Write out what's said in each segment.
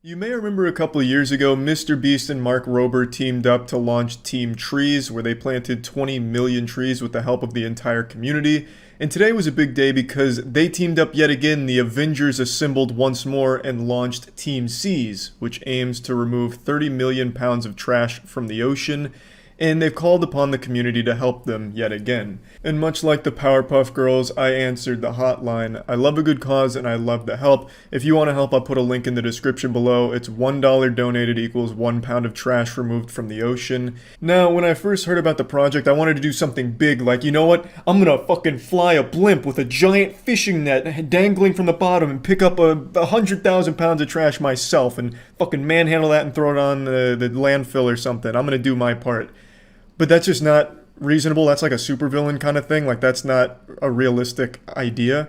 You may remember a couple of years ago, Mr. Beast and Mark Rober teamed up to launch Team Trees, where they planted 20 million trees with the help of the entire community. And today was a big day because they teamed up yet again. The Avengers assembled once more and launched Team Seas, which aims to remove 30 million pounds of trash from the ocean. And they've called upon the community to help them yet again. And much like the Powerpuff Girls, I answered the hotline. I love a good cause and I love the help. If you want to help, I'll put a link in the description below. It's $1 donated equals 1 pound of trash removed from the ocean. Now, when I first heard about the project, I wanted to do something big, like, you know what? I'm gonna fucking fly a blimp with a giant fishing net dangling from the bottom and pick up 100,000 pounds of trash myself and fucking manhandle that and throw it on the landfill or something. I'm gonna do my part. But that's just not reasonable. That's like a supervillain kind of thing. Like, that's not a realistic idea.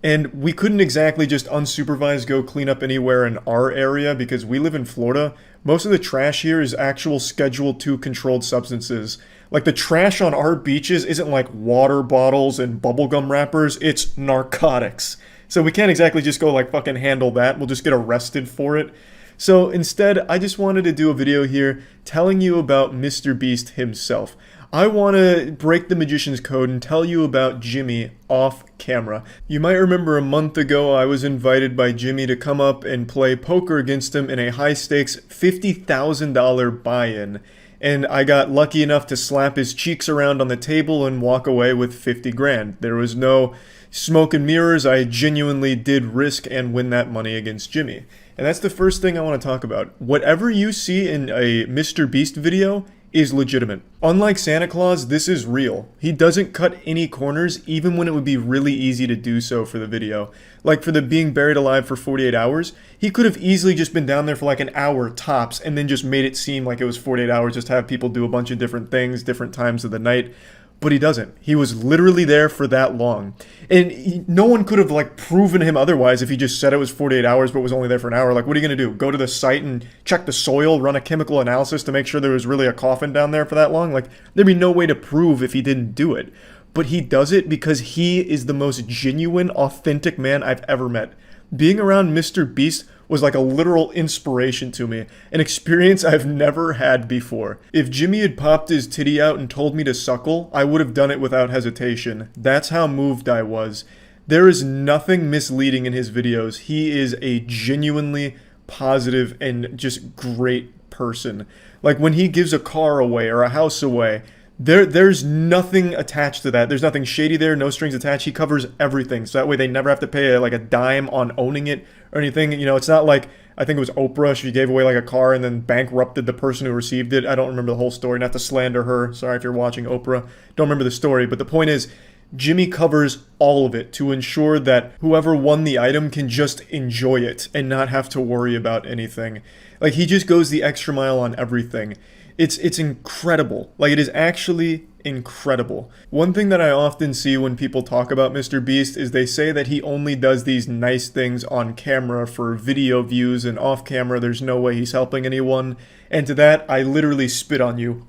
And we couldn't exactly just unsupervised go clean up anywhere in our area because we live in Florida. Most of the trash here is actual Schedule 2 controlled substances. Like, the trash on our beaches isn't like water bottles and bubblegum wrappers. It's narcotics. So we can't exactly just go like fucking handle that. We'll just get arrested for it. So instead, I just wanted to do a video here telling you about Mr. Beast himself. I want to break the magician's code and tell you about Jimmy off camera. You might remember a month ago I was invited by Jimmy to come up and play poker against him in a high-stakes $50,000 buy-in. And I got lucky enough to slap his cheeks around on the table and walk away with 50 grand. There was no smoke and mirrors. I genuinely did risk and win that money against Jimmy. And that's the first thing I want to talk about. Whatever you see in a Mr. Beast video is legitimate. Unlike Santa Claus, this is real. He doesn't cut any corners, even when it would be really easy to do so for the video. Like for the being buried alive for 48 hours, he could have easily just been down there for like an hour tops and then just made it seem like it was 48 hours, just to have people do a bunch of different things, different times of the night. But he doesn't. He was literally there for that long. And no one could have like proven him otherwise if he just said it was 48 hours but was only there for an hour. Like, what are you going to do? Go to the site and check the soil, run a chemical analysis to make sure there was really a coffin down there for that long? Like, there'd be no way to prove if he didn't do it. But he does it because he is the most genuine, authentic man I've ever met. Being around Mr. Beast was like a literal inspiration to me, an experience I've never had before. If Jimmy had popped his titty out and told me to suckle, I would have done it without hesitation. That's how moved I was. There is nothing misleading in his videos. He is a genuinely positive and just great person. Like when he gives a car away or a house away, there's nothing attached to that. There's nothing shady there, no strings attached. He covers everything, so that way they never have to pay like a dime on owning it or anything. You know, it's not like, I think it was Oprah, she gave away like a car and then bankrupted the person who received it. I don't remember the whole story, not to slander her. Sorry if you're watching Oprah. Don't remember the story, but the point is, Jimmy covers all of it to ensure that whoever won the item can just enjoy it and not have to worry about anything. Like, he just goes the extra mile on everything. It's incredible. Like, it is actually incredible. One thing that I often see when people talk about Mr. Beast is they say that he only does these nice things on camera for video views, and off camera there's no way he's helping anyone. And to that, I literally spit on you.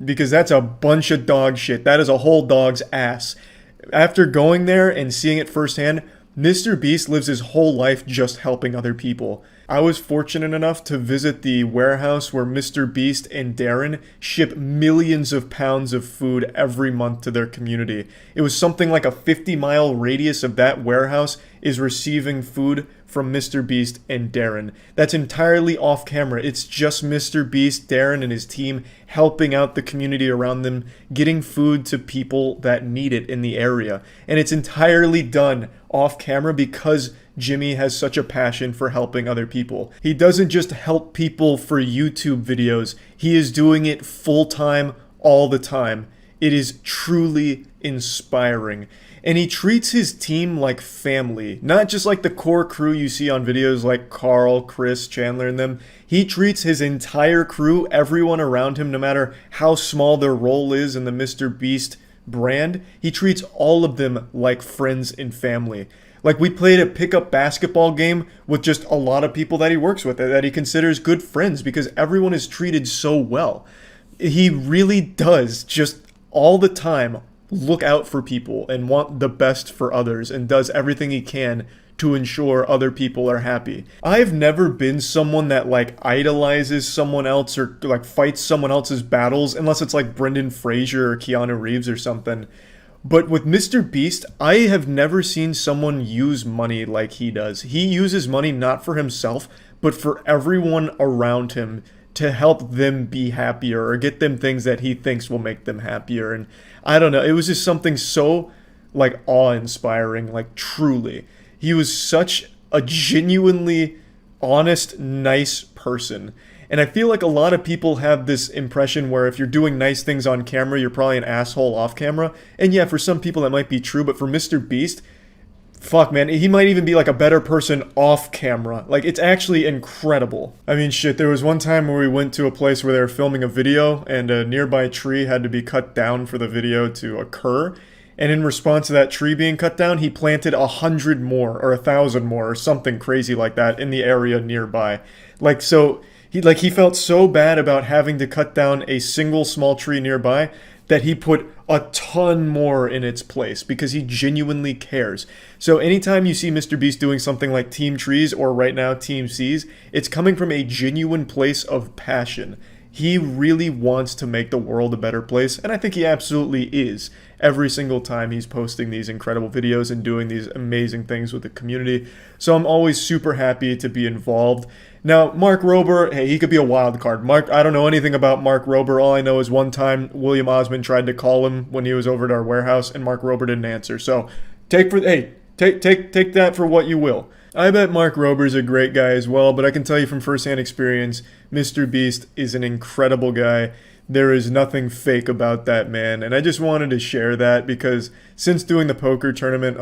Because that's a bunch of dog shit. That is a whole dog's ass. After going there and seeing it firsthand, Mr. Beast lives his whole life just helping other people. I was fortunate enough to visit the warehouse where Mr. Beast and Darren ship millions of pounds of food every month to their community. It was something like a 50-mile radius of that warehouse is receiving food from Mr. Beast and Darren. That's entirely off camera. It's just Mr. Beast, Darren, and his team helping out the community around them, getting food to people that need it in the area. And it's entirely done off camera because Jimmy has such a passion for helping other people. He doesn't just help people for YouTube videos. He is doing it full-time, all the time. It is truly inspiring. And he treats his team like family, not just like the core crew you see on videos like Carl, Kris, Chandler, and them. He treats his entire crew, everyone around him, no matter how small their role is in the Mr. Beast brand, he treats all of them like friends and family. Like, we played a pickup basketball game with just a lot of people that he works with, that he considers good friends, because everyone is treated so well. He really does just all the time look out for people and want the best for others, and does everything he can to ensure other people are happy. I've never been someone that like idolizes someone else or like fights someone else's battles unless it's like Brendan Fraser or Keanu Reeves or something. But with Mr. Beast, I have never seen someone use money like he does. He uses money not for himself, but for everyone around him to help them be happier or get them things that he thinks will make them happier. And I don't know, it was just something so like awe-inspiring, like truly. He was such a genuinely honest, nice person. And I feel like a lot of people have this impression where if you're doing nice things on camera, you're probably an asshole off camera. And yeah, for some people that might be true, but for Mr. Beast, fuck man, he might even be like a better person off camera. Like, it's actually incredible. I mean, shit, there was one time where we went to a place where they were filming a video and a nearby tree had to be cut down for the video to occur. And in response to that tree being cut down, he planted 100 more or 1,000 more or something crazy like that in the area nearby. Like, so he felt so bad about having to cut down a single small tree nearby that he put a ton more in its place because he genuinely cares. So anytime you see Mr. Beast doing something like Team Trees or right now Team Seas, it's coming from a genuine place of passion. He really wants to make the world a better place, and I think he absolutely is every single time he's posting these incredible videos and doing these amazing things with the community. So I'm always super happy to be involved. Now, Mark Rober, hey, he could be a wild card. I don't know anything about Mark Rober. All I know is one time William Osmond tried to call him when he was over at our warehouse, and Mark Rober didn't answer. So take that for what you will. I bet Mark Rober's a great guy as well, but I can tell you from firsthand experience, Mr. Beast is an incredible guy. There is nothing fake about that man, and I just wanted to share that because since doing the poker tournament,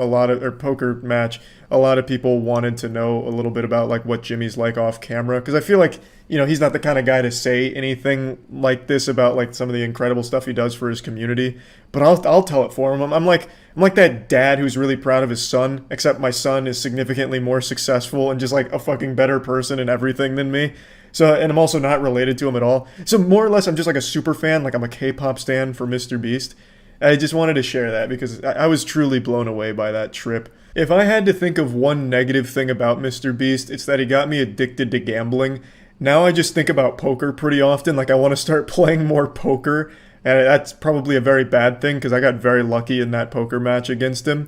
poker match, a lot of people wanted to know a little bit about like what Jimmy's like off camera, because I feel like, you know, he's not the kind of guy to say anything like this about like some of the incredible stuff he does for his community, but I'll tell it for him. I'm like that dad who's really proud of his son, except my son is significantly more successful and just like a fucking better person and everything than me. So, and I'm also not related to him at all. So more or less, I'm just like a super fan, like I'm a K-pop stan for Mr. Beast. I just wanted to share that because I was truly blown away by that trip. If I had to think of one negative thing about Mr. Beast, it's that he got me addicted to gambling. Now I just think about poker pretty often, like I want to start playing more poker, and that's probably a very bad thing because I got very lucky in that poker match against him.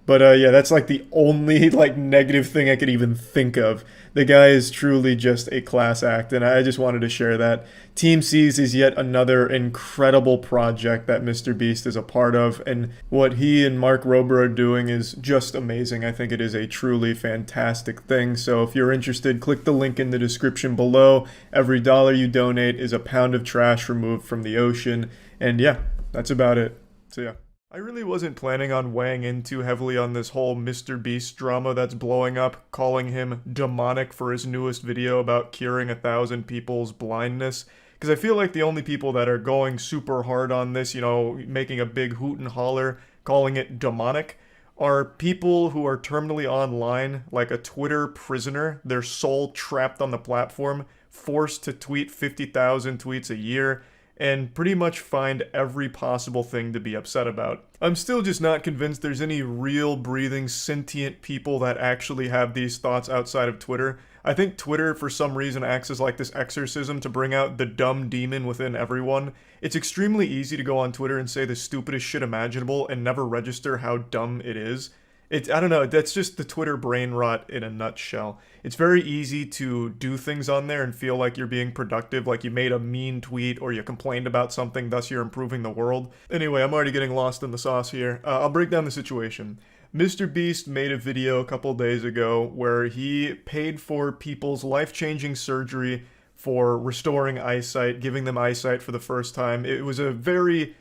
But yeah, that's like the only like negative thing I could even think of. The guy is truly just a class act, and I just wanted to share that. Team Seas is yet another incredible project that Mr. Beast is a part of, and what he and Mark Rober are doing is just amazing. I think it is a truly fantastic thing. So if you're interested, click the link in the description below. Every dollar you donate is a pound of trash removed from the ocean. And yeah, that's about it. So yeah. I really wasn't planning on weighing in too heavily on this whole Mr. Beast drama that's blowing up, calling him demonic for his newest video about curing 1,000 people's blindness. Because I feel like the only people that are going super hard on this, you know, making a big hoot and holler, calling it demonic, are people who are terminally online, like a Twitter prisoner, their soul trapped on the platform, forced to tweet 50,000 tweets a year, and pretty much find every possible thing to be upset about. I'm still just not convinced there's any real, breathing, sentient people that actually have these thoughts outside of Twitter. I think Twitter, for some reason, acts as like this exorcism to bring out the dumb demon within everyone. It's extremely easy to go on Twitter and say the stupidest shit imaginable and never register how dumb it is. I don't know, that's just the Twitter brain rot in a nutshell. It's very easy to do things on there and feel like you're being productive, like you made a mean tweet or you complained about something, thus you're improving the world. Anyway, I'm already getting lost in the sauce here. I'll break down the situation. Mr. Beast made a video a couple days ago where he paid for people's life-changing surgery for restoring eyesight, giving them eyesight for the first time. It was a very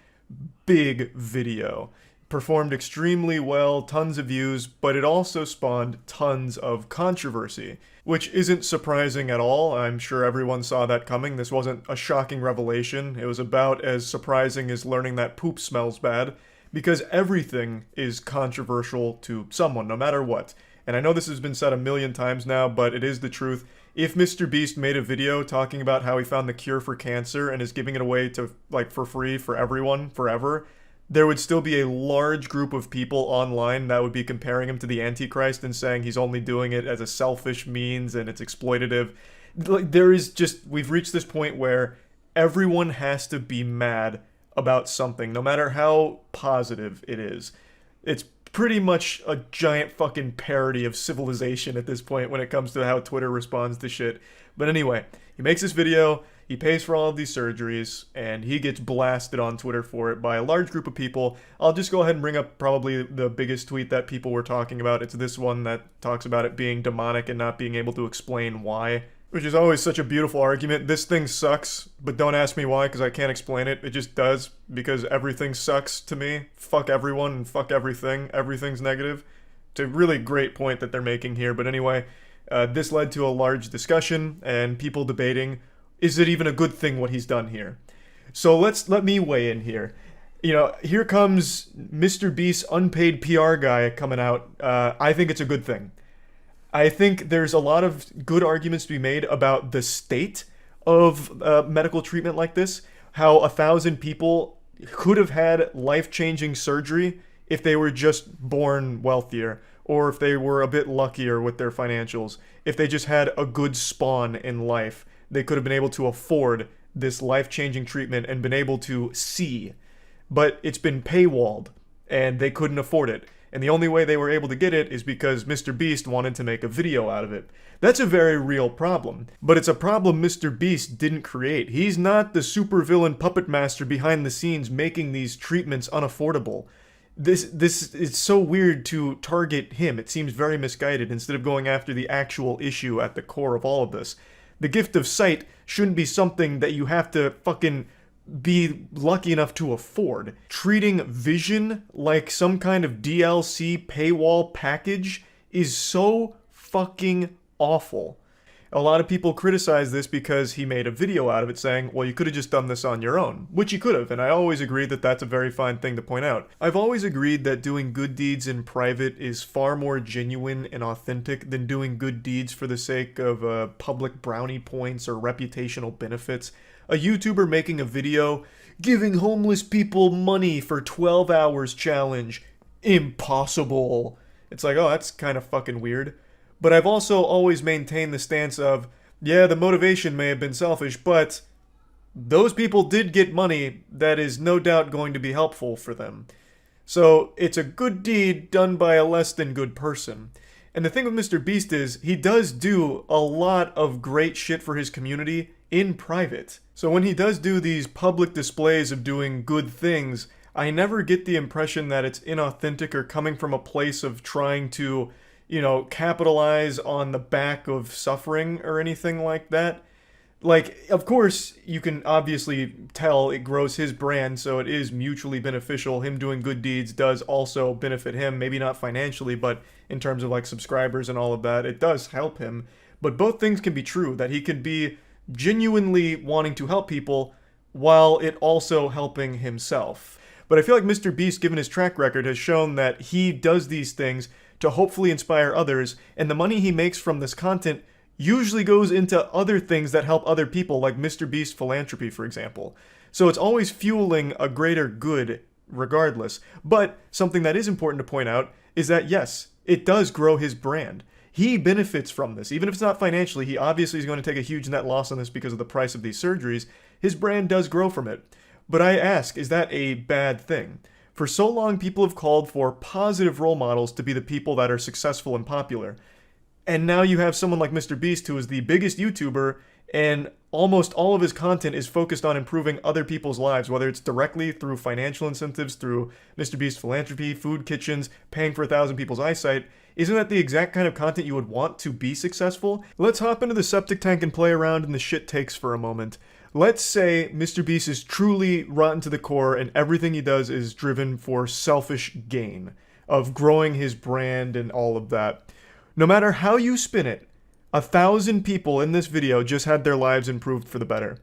big video. Performed extremely well, tons of views, but it also spawned tons of controversy, which isn't surprising at all. I'm sure everyone saw that coming. This wasn't a shocking revelation. It was about as surprising as learning that poop smells bad, because everything is controversial to someone, no matter what. And I know this has been said a million times now, but it is the truth. If Mr. Beast made a video talking about how he found the cure for cancer and is giving it away to, like, for free for everyone, forever, there would still be a large group of people online that would be comparing him to the Antichrist and saying he's only doing it as a selfish means and it's exploitative. Like, there is just, we've reached this point where everyone has to be mad about something, no matter how positive it is. It's pretty much a giant fucking parody of civilization at this point when it comes to how Twitter responds to shit. But anyway, he makes this video, he pays for all of these surgeries, and he gets blasted on Twitter for it by a large group of people. I'll just go ahead and bring up probably the biggest tweet that people were talking about. It's this one that talks about it being demonic and not being able to explain why, which is always such a beautiful argument. This thing sucks, but don't ask me why, because I can't explain it. It just does, because everything sucks to me. Fuck everyone and fuck everything. Everything's negative. It's a really great point that they're making here. But anyway, this led to a large discussion and people debating, is it even a good thing what he's done here? So let me weigh in here. You know, here comes Mr. Beast's unpaid PR guy coming out. I think it's a good thing. I think there's a lot of good arguments to be made about the state of medical treatment like this. How 1,000 people could have had life-changing surgery if they were just born wealthier, or if they were a bit luckier with their financials. If they just had a good spawn in life, they could have been able to afford this life-changing treatment and been able to see. But it's been paywalled, and they couldn't afford it. And the only way they were able to get it is because Mr. Beast wanted to make a video out of it. That's a very real problem. But it's a problem Mr. Beast didn't create. He's not the supervillain puppet master behind the scenes making these treatments unaffordable. This is so weird to target him. It seems very misguided instead of going after the actual issue at the core of all of this. The gift of sight shouldn't be something that you have to fucking be lucky enough to afford. Treating vision like some kind of DLC paywall package is so fucking awful. A lot of people criticize this because he made a video out of it saying, well, you could have just done this on your own, which you could have, and I always agree that that's a very fine thing to point out. I've always agreed that doing good deeds in private is far more genuine and authentic than doing good deeds for the sake of public brownie points or reputational benefits. A YouTuber making a video, giving homeless people money for 12 hours challenge. Impossible. It's like, oh, that's kind of fucking weird. But I've also always maintained the stance of, yeah, the motivation may have been selfish, but those people did get money that is no doubt going to be helpful for them. So it's a good deed done by a less than good person. And the thing with Mr. Beast is, he does do a lot of great shit for his community in private. So when he does do these public displays of doing good things, I never get the impression that it's inauthentic or coming from a place of trying to, you know, capitalize on the back of suffering or anything like that. Like, of course, you can obviously tell it grows his brand, so it is mutually beneficial. Him doing good deeds does also benefit him, maybe not financially, but in terms of, like, subscribers and all of that, it does help him. But both things can be true, that he could be genuinely wanting to help people while it also helping himself. But I feel like Mr. Beast, given his track record, has shown that he does these things to hopefully inspire others, and the money he makes from this content usually goes into other things that help other people, like Mr. Beast philanthropy, for example. So it's always fueling a greater good regardless. But something that is important to point out is that, yes, it does grow his brand. He benefits from this. Even if it's not financially, he obviously is going to take a huge net loss on this because of the price of these surgeries. His brand does grow from it. But I ask, is that a bad thing? For so long, people have called for positive role models to be the people that are successful and popular. And now you have someone like Mr. Beast, who is the biggest YouTuber, and almost all of his content is focused on improving other people's lives, whether it's directly through financial incentives, through Mr. Beast philanthropy, food kitchens, paying for 1,000 people's eyesight. Isn't that the exact kind of content you would want to be successful? Let's hop into the septic tank and play around in the shit takes for a moment. Let's say Mr. Beast is truly rotten to the core and everything he does is driven for selfish gain, of growing his brand and all of that. No matter how you spin it, 1,000 people in this video just had their lives improved for the better.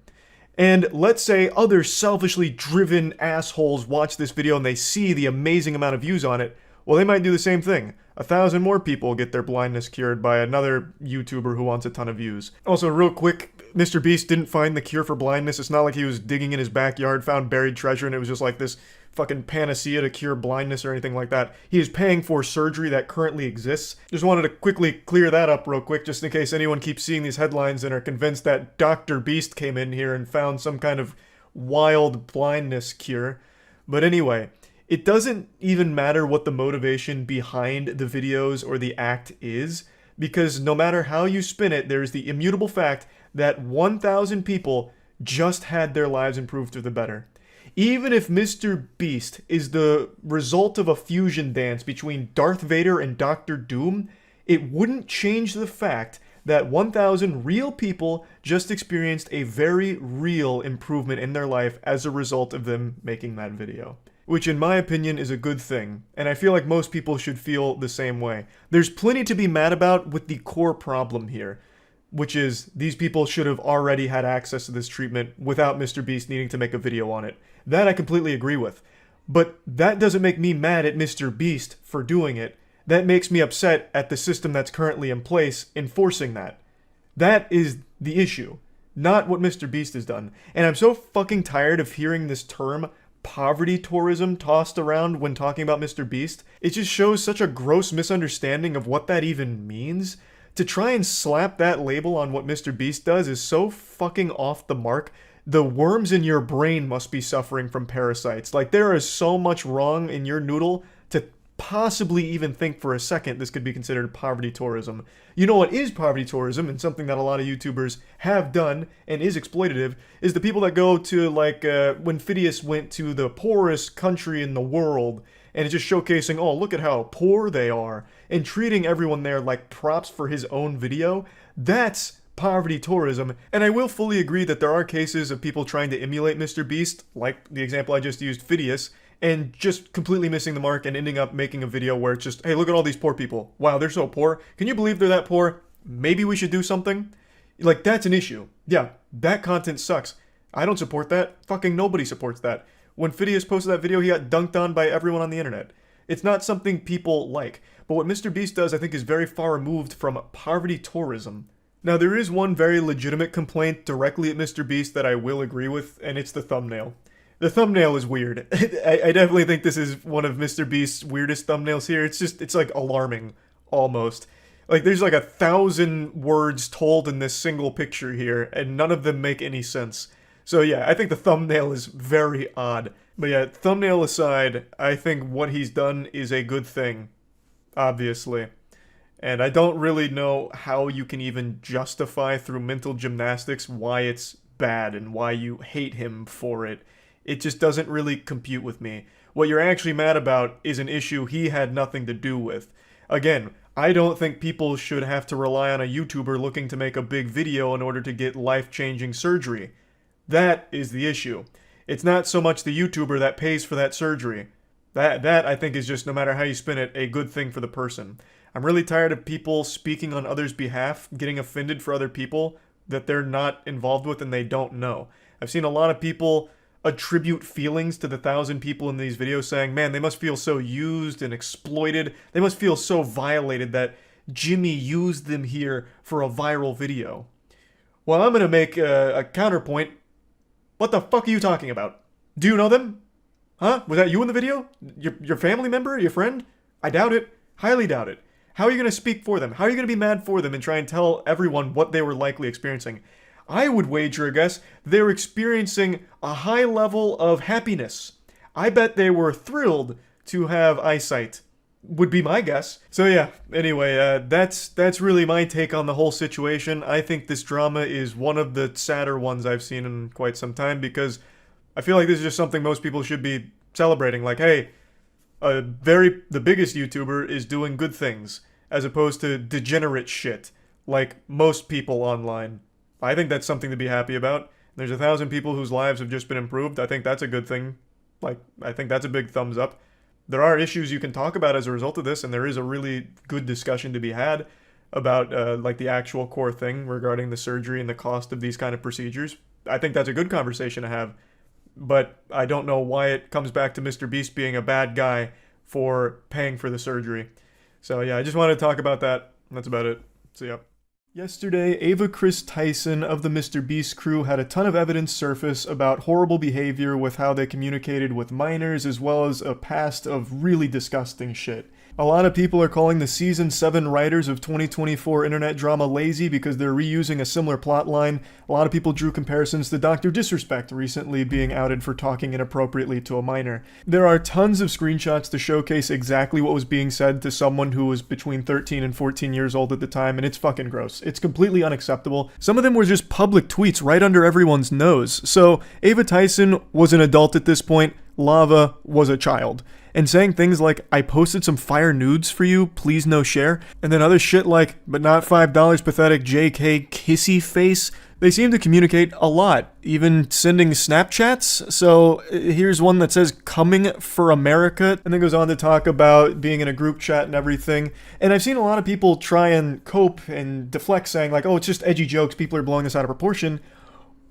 And let's say other selfishly driven assholes watch this video and they see the amazing amount of views on it. Well, they might do the same thing. 1,000 more people get their blindness cured by another YouTuber who wants a ton of views. Also, real quick, Mr. Beast didn't find the cure for blindness. It's not like he was digging in his backyard, found buried treasure, and it was just like this fucking panacea to cure blindness or anything like that. He is paying for surgery that currently exists. Just wanted to quickly clear that up real quick, just in case anyone keeps seeing these headlines and are convinced that Dr. Beast came in here and found some kind of wild blindness cure. But anyway, it doesn't even matter what the motivation behind the videos or the act is, because no matter how you spin it, there's the immutable fact that 1,000 people just had their lives improved for the better. Even if Mr. Beast is the result of a fusion dance between Darth Vader and Doctor Doom, it wouldn't change the fact that 1,000 real people just experienced a very real improvement in their life as a result of them making that video. Which in my opinion is a good thing, and I feel like most people should feel the same way. There's plenty to be mad about with the core problem here, which is these people should have already had access to this treatment without Mr. Beast needing to make a video on it. That I completely agree with. But that doesn't make me mad at Mr. Beast for doing it. That makes me upset at the system that's currently in place enforcing that. That is the issue, not what Mr. Beast has done. And I'm so fucking tired of hearing this term poverty tourism tossed around when talking about Mr. Beast. It just shows such a gross misunderstanding of what that even means. To try and slap that label on what Mr. Beast does is so fucking off the mark. The worms in your brain must be suffering from parasites. Like, there is so much wrong in your noodle to possibly even think for a second this could be considered poverty tourism. You know what is poverty tourism, and something that a lot of YouTubers have done and is exploitative, is the people that go to, like, when Phidias went to the poorest country in the world, and it's just showcasing, oh, look at how poor they are, and treating everyone there like props for his own video. That's poverty tourism, and I will fully agree that there are cases of people trying to emulate Mr. Beast, like the example I just used, Phidias, and just completely missing the mark and ending up making a video where it's just, hey, look at all these poor people. Wow, they're so poor. Can you believe they're that poor? Maybe we should do something? Like, that's an issue. Yeah, that content sucks. I don't support that. Fucking nobody supports that. When Phidias posted that video, he got dunked on by everyone on the internet. It's not something people like. But what Mr. Beast does, I think, is very far removed from poverty tourism. Now, there is one very legitimate complaint directly at Mr. Beast that I will agree with, and it's the thumbnail. The thumbnail is weird. I definitely think this is one of Mr. Beast's weirdest thumbnails here. It's like alarming, almost. Like, there's like 1,000 words told in this single picture here, and none of them make any sense. So yeah, I think the thumbnail is very odd. But yeah, thumbnail aside, I think what he's done is a good thing, obviously. And I don't really know how you can even justify through mental gymnastics why it's bad and why you hate him for it. It just doesn't really compute with me. What you're actually mad about is an issue he had nothing to do with. Again, I don't think people should have to rely on a YouTuber looking to make a big video in order to get life-changing surgery. That is the issue. It's not so much the YouTuber that pays for that surgery. That I think is just, no matter how you spin it, a good thing for the person. I'm really tired of people speaking on others' behalf, getting offended for other people that they're not involved with and they don't know. I've seen a lot of people attribute feelings to the 1,000 people in these videos saying, man, they must feel so used and exploited. They must feel so violated that Jimmy used them here for a viral video. Well, I'm going to make a counterpoint. What the fuck are you talking about? Do you know them? Huh? Was that you in the video? Your family member? Your friend? I doubt it. Highly doubt it. How are you going to speak for them? How are you going to be mad for them and try and tell everyone what they were likely experiencing? I would wager a guess they were experiencing a high level of happiness. I bet they were thrilled to have eyesight. Would be my guess. So yeah, anyway, that's really my take on the whole situation. I think this drama is one of the sadder ones I've seen in quite some time, because I feel like this is just something most people should be celebrating. Like, hey, the biggest YouTuber is doing good things, as opposed to degenerate shit, like most people online. I think that's something to be happy about. There's 1,000 people whose lives have just been improved. I think that's a good thing. Like, I think that's a big thumbs up. There are issues you can talk about as a result of this, and there is a really good discussion to be had about, like, the actual core thing regarding the surgery and the cost of these kind of procedures. I think that's a good conversation to have, but I don't know why it comes back to Mr. Beast being a bad guy for paying for the surgery. So yeah, I just wanted to talk about that. That's about it. See ya. Yesterday, Kris Tyson of the MrBeast crew had a ton of evidence surface about horrible behavior with how they communicated with minors, as well as a past of really disgusting shit. A lot of people are calling the Season 7 writers of 2024 internet drama lazy because they're reusing a similar plotline. A lot of people drew comparisons to Dr. Disrespect recently being outed for talking inappropriately to a minor. There are tons of screenshots to showcase exactly what was being said to someone who was between 13 and 14 years old at the time, and it's fucking gross. It's completely unacceptable. Some of them were just public tweets right under everyone's nose. So, Ava Tyson was an adult at this point. Lava was a child. And saying things like, I posted some fire nudes for you, please no share, and then other shit like, but not $5 pathetic JK kissy face, they seem to communicate a lot, even sending Snapchats. So here's one that says, coming for America, and then goes on to talk about being in a group chat and everything. And I've seen a lot of people try and cope and deflect saying like, oh, it's just edgy jokes, people are blowing this out of proportion.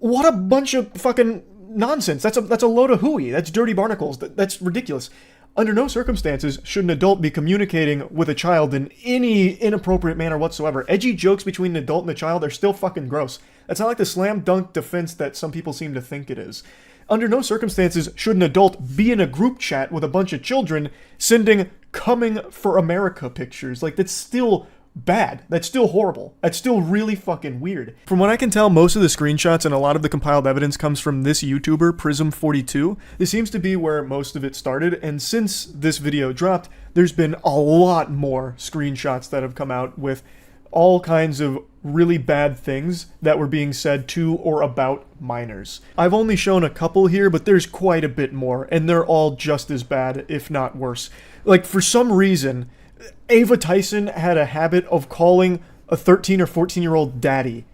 What a bunch of fucking nonsense. That's a load of hooey. That's dirty barnacles. That's ridiculous. Under no circumstances should an adult be communicating with a child in any inappropriate manner whatsoever. Edgy jokes between an adult and a child are still fucking gross. That's not like the slam dunk defense that some people seem to think it is. Under no circumstances should an adult be in a group chat with a bunch of children sending coming for America pictures. Like, that's still bad. That's still horrible. That's still really fucking weird. From what I can tell, most of the screenshots and a lot of the compiled evidence comes from this YouTuber, Prism42. This seems to be where most of it started, and since this video dropped, there's been a lot more screenshots that have come out with all kinds of really bad things that were being said to or about minors. I've only shown a couple here, but there's quite a bit more, and they're all just as bad, if not worse. Like, for some reason, Ava Tyson had a habit of calling a 13 or 14-year-old daddy.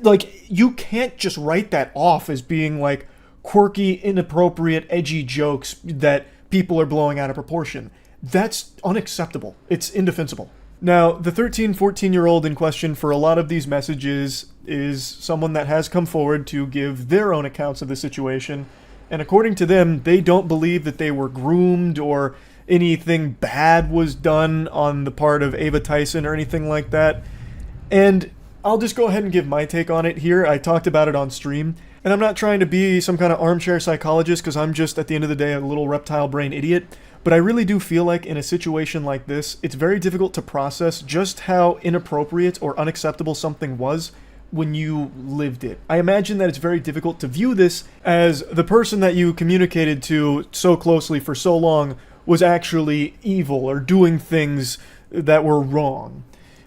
Like, you can't just write that off as being like quirky, inappropriate, edgy jokes that people are blowing out of proportion. That's unacceptable. It's indefensible. Now, the 13, 14-year-old in question for a lot of these messages is someone that has come forward to give their own accounts of the situation, and according to them, they don't believe that they were groomed or anything bad was done on the part of Ava Tyson or anything like that. And I'll just go ahead and give my take on it here. I talked about it on stream, and I'm not trying to be some kind of armchair psychologist because I'm just, at the end of the day, a little reptile brain idiot. But I really do feel like in a situation like this, it's very difficult to process just how inappropriate or unacceptable something was when you lived it. I imagine that it's very difficult to view this as the person that you communicated to so closely for so long was actually evil or doing things that were wrong.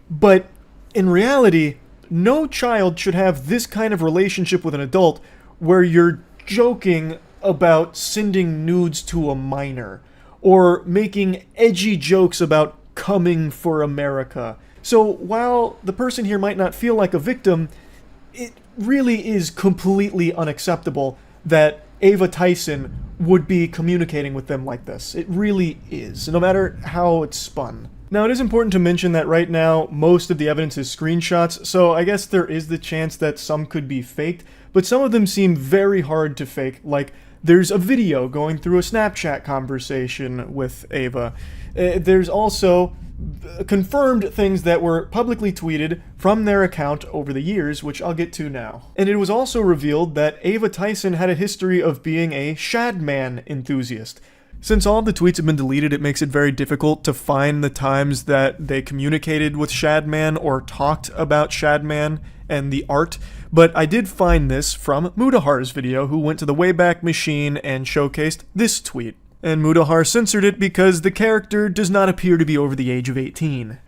But in reality, no child should have this kind of relationship with an adult where you're joking about sending nudes to a minor or making edgy jokes about coming for America. So while the person here might not feel like a victim, it really is completely unacceptable that Ava Tyson would be communicating with them like this. It really is, no matter how it's spun. Now, it is important to mention that right now, most of the evidence is screenshots, so I guess there is the chance that some could be faked, but some of them seem very hard to fake, like there's a video going through a Snapchat conversation with Ava. There's also confirmed things that were publicly tweeted from their account over the years, which I'll get to now. And it was also revealed that Ava Tyson had a history of being a Shadman enthusiast. Since all of the tweets have been deleted, it makes it very difficult to find the times that they communicated with Shadman or talked about Shadman and the art, but I did find this from Mudahar's video, who went to the Wayback Machine and showcased this tweet. And Mudahar censored it because the character does not appear to be over the age of 18.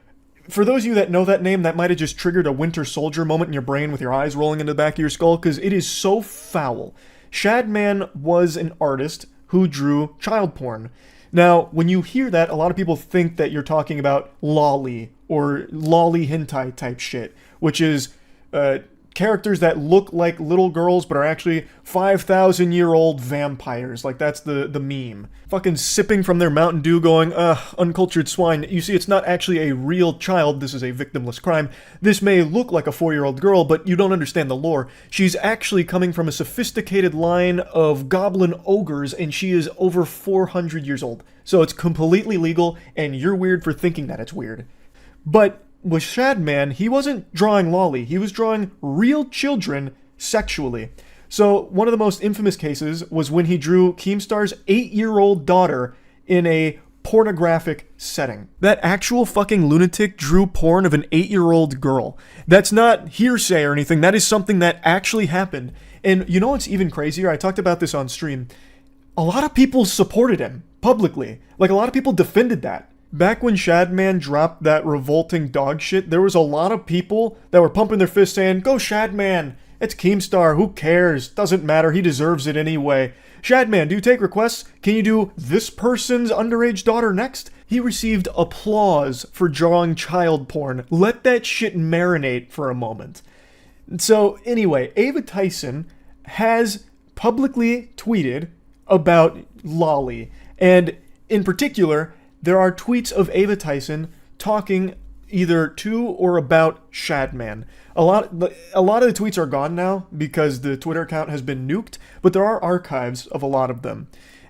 For those of you that know that name, that might have just triggered a Winter Soldier moment in your brain with your eyes rolling into the back of your skull, because it is so foul. Shadman was an artist who drew child porn. Now, when you hear that, a lot of people think that you're talking about lolly or lolly hentai type shit, which is characters that look like little girls but are actually 5,000-year-old vampires. Like, that's the meme. Fucking sipping from their Mountain Dew going, uncultured swine. You see, it's not actually a real child. This is a victimless crime. This may look like a 4-year-old girl, but you don't understand the lore. She's actually coming from a sophisticated line of goblin ogres, and she is over 400 years old. So it's completely legal, and you're weird for thinking that it's weird. But with Shadman, he wasn't drawing lolly. He was drawing real children sexually. So one of the most infamous cases was when he drew Keemstar's 8-year-old daughter in a pornographic setting. That actual fucking lunatic drew porn of an 8-year-old girl. That's not hearsay or anything. That is something that actually happened. And you know what's even crazier? I talked about this on stream. A lot of people supported him publicly. Like, a lot of people defended that. Back when Shadman dropped that revolting dog shit, there was a lot of people that were pumping their fists saying, "Go Shadman! It's Keemstar, who cares? Doesn't matter, he deserves it anyway. Shadman, do you take requests? Can you do this person's underage daughter next?" He received applause for drawing child porn. Let that shit marinate for a moment. So anyway, Ava Tyson has publicly tweeted about Lolly, and in particular, there are tweets of Ava Tyson talking either to or about Shadman. A lot of the tweets are gone now because the Twitter account has been nuked, but there are archives of a lot of them.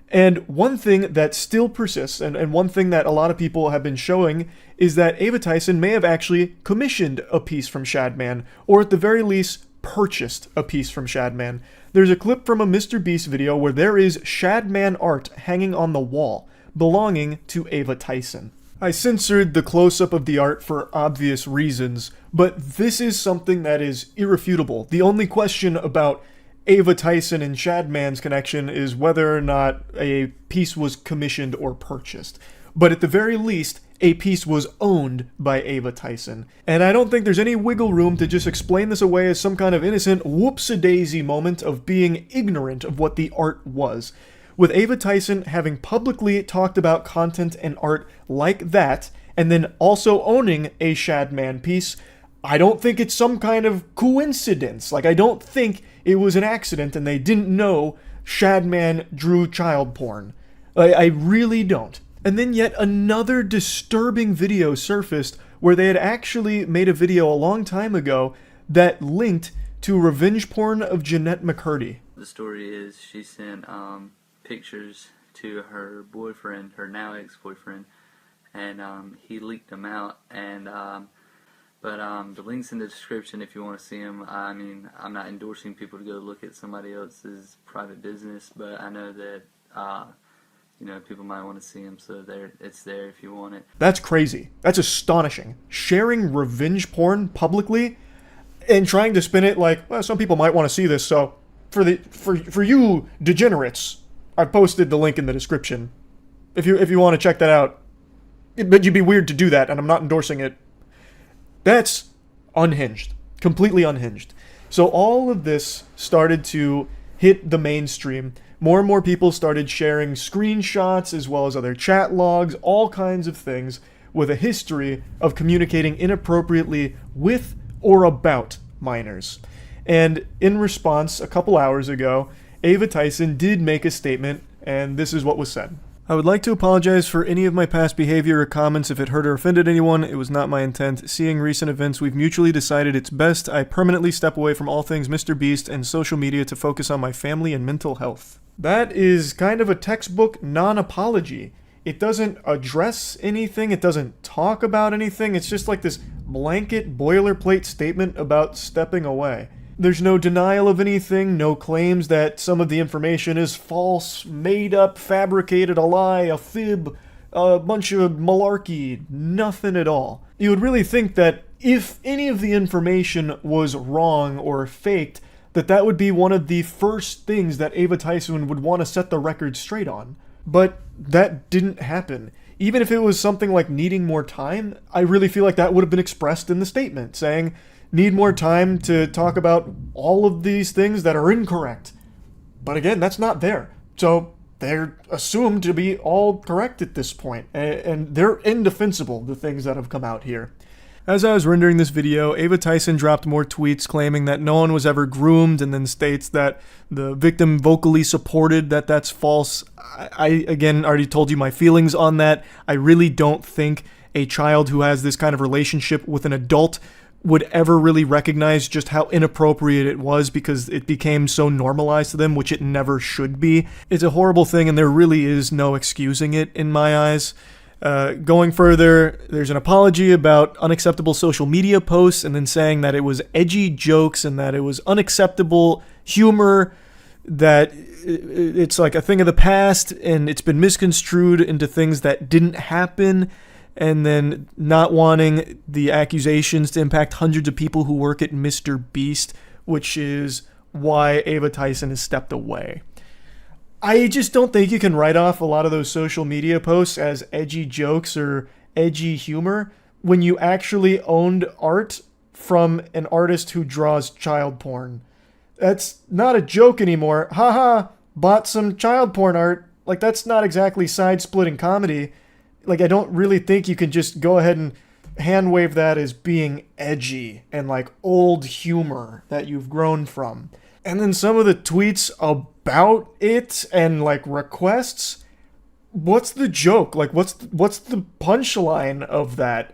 And one thing that still persists, and one thing that a lot of people have been showing, is that Ava Tyson may have actually commissioned a piece from Shadman, or at the very least, purchased a piece from Shadman. There's a clip from a mrbeast video where there is Shadman art hanging on the wall, belonging to Ava Tyson. I censored the close-up of the art for obvious reasons, but this is something that is irrefutable. The only question about Ava Tyson and Shadman's connection is whether or not a piece was commissioned or purchased. But at the very least, a piece was owned by Ava Tyson. And I don't think there's any wiggle room to just explain this away as some kind of innocent whoops-a-daisy moment of being ignorant of what the art was. With Ava Tyson having publicly talked about content and art like that, and then also owning a Shadman piece, I don't think it's some kind of coincidence. Like, I don't think it was an accident and they didn't know Shadman drew child porn. I really don't. And then yet another disturbing video surfaced where they had actually made a video a long time ago that linked to revenge porn of Jeanette McCurdy. The story is she sent pictures to her boyfriend, her now ex-boyfriend, and he leaked them out. And but the link's in the description if you want to see them. I mean, I'm not endorsing people to go look at somebody else's private business, but I know that you know, people might want to see them, so it's there if you want it. That's crazy. That's astonishing. Sharing revenge porn publicly and trying to spin it like, well, some people might want to see this, so for you degenerates, I've posted the link in the description. If you want to check that out. But you'd be weird to do that, and I'm not endorsing it. That's unhinged. Completely unhinged. So all of this started to hit the mainstream. More and more people started sharing screenshots as well as other chat logs, all kinds of things with a history of communicating inappropriately with or about minors. And in response, a couple hours ago, Ava Tyson did make a statement, and this is what was said. "I would like to apologize for any of my past behavior or comments if it hurt or offended anyone. It was not my intent. Seeing recent events, we've mutually decided it's best I permanently step away from all things mrbeast and social media to focus on my family and mental health." That is kind of a textbook non-apology. It doesn't address anything. It doesn't talk about anything. It's just like this blanket boilerplate statement about stepping away. There's no denial of anything, no claims that some of the information is false, made up, fabricated, a lie, a fib, a bunch of malarkey, nothing at all. You would really think that if any of the information was wrong or faked, that would be one of the first things that Ava Tyson would want to set the record straight on. But that didn't happen. Even if it was something like needing more time, I really feel like that would have been expressed in the statement, saying, need more time to talk about all of these things that are incorrect. But again, that's not there. So they're assumed to be all correct at this point, and they're indefensible, the things that have come out here. As I was rendering this video, Ava Tyson dropped more tweets claiming that no one was ever groomed, and then states that the victim vocally supported that that's false. I again, already told you my feelings on that. I really don't think a child who has this kind of relationship with an adult would ever really recognize just how inappropriate it was because it became so normalized to them, which it never should be. It's a horrible thing, and there really is no excusing it in my eyes. Going further, there's an apology about unacceptable social media posts, and then saying that it was edgy jokes and that it was unacceptable humor, that it's like a thing of the past and it's been misconstrued into things that didn't happen, and then not wanting the accusations to impact hundreds of people who work at mrbeast, which is why Ava Tyson has stepped away. I just don't think you can write off a lot of those social media posts as edgy jokes or edgy humor when you actually owned art from an artist who draws child porn. That's not a joke anymore. Haha, bought some child porn art. Like, that's not exactly side-splitting comedy. Like, I don't really think you can just go ahead and hand wave that as being edgy and like old humor that you've grown from. And then some of the tweets about it and like requests, what's the joke? Like, what's the punchline of that?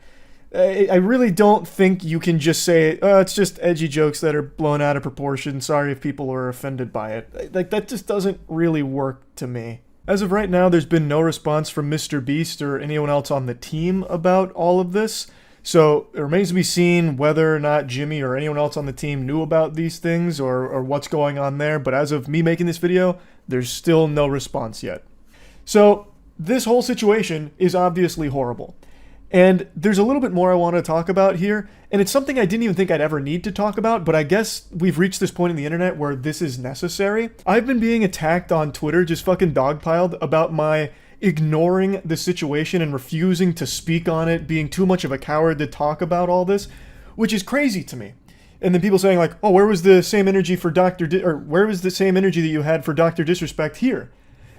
I really don't think you can just say, oh, it's just edgy jokes that are blown out of proportion. Sorry if people are offended by it. Like, that just doesn't really work to me. As of right now, there's been no response from mrbeast or anyone else on the team about all of this. So it remains to be seen whether or not Jimmy or anyone else on the team knew about these things or what's going on there. But as of me making this video, there's still no response yet. So this whole situation is obviously horrible. And there's a little bit more I want to talk about here. And it's something I didn't even think I'd ever need to talk about, but I guess we've reached this point in the internet where this is necessary. I've been being attacked on Twitter, just fucking dogpiled, about my ignoring the situation and refusing to speak on it, being too much of a coward to talk about all this, which is crazy to me. And then people saying like, oh, where was the same energy for or where was the same energy that you had for Dr. Disrespect here?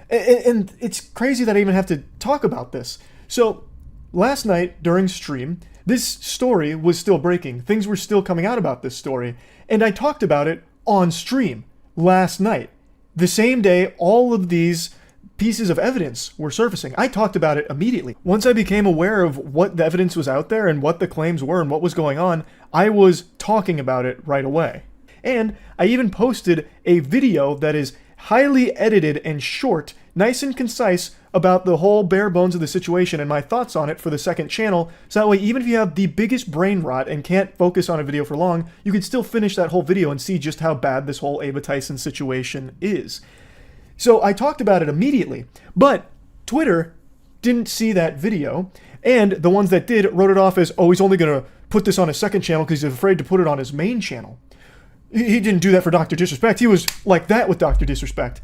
And it's crazy that I even have to talk about this. So last night during stream, this story was still breaking. Things were still coming out about this story. And I talked about it on stream last night. The same day all of these pieces of evidence were surfacing. I talked about it immediately. Once I became aware of what the evidence was out there and what the claims were and what was going on, I was talking about it right away. And I even posted a video that is highly edited and short, nice and concise, about the whole bare bones of the situation and my thoughts on it for the second channel, so that way even if you have the biggest brain rot and can't focus on a video for long, you can still finish that whole video and see just how bad this whole Ava Tyson situation is. So I talked about it immediately, but Twitter didn't see that video, and the ones that did wrote it off as, oh, he's only going to put this on his second channel because he's afraid to put it on his main channel. He didn't do that for Dr. Disrespect. He was like that with Dr. Disrespect.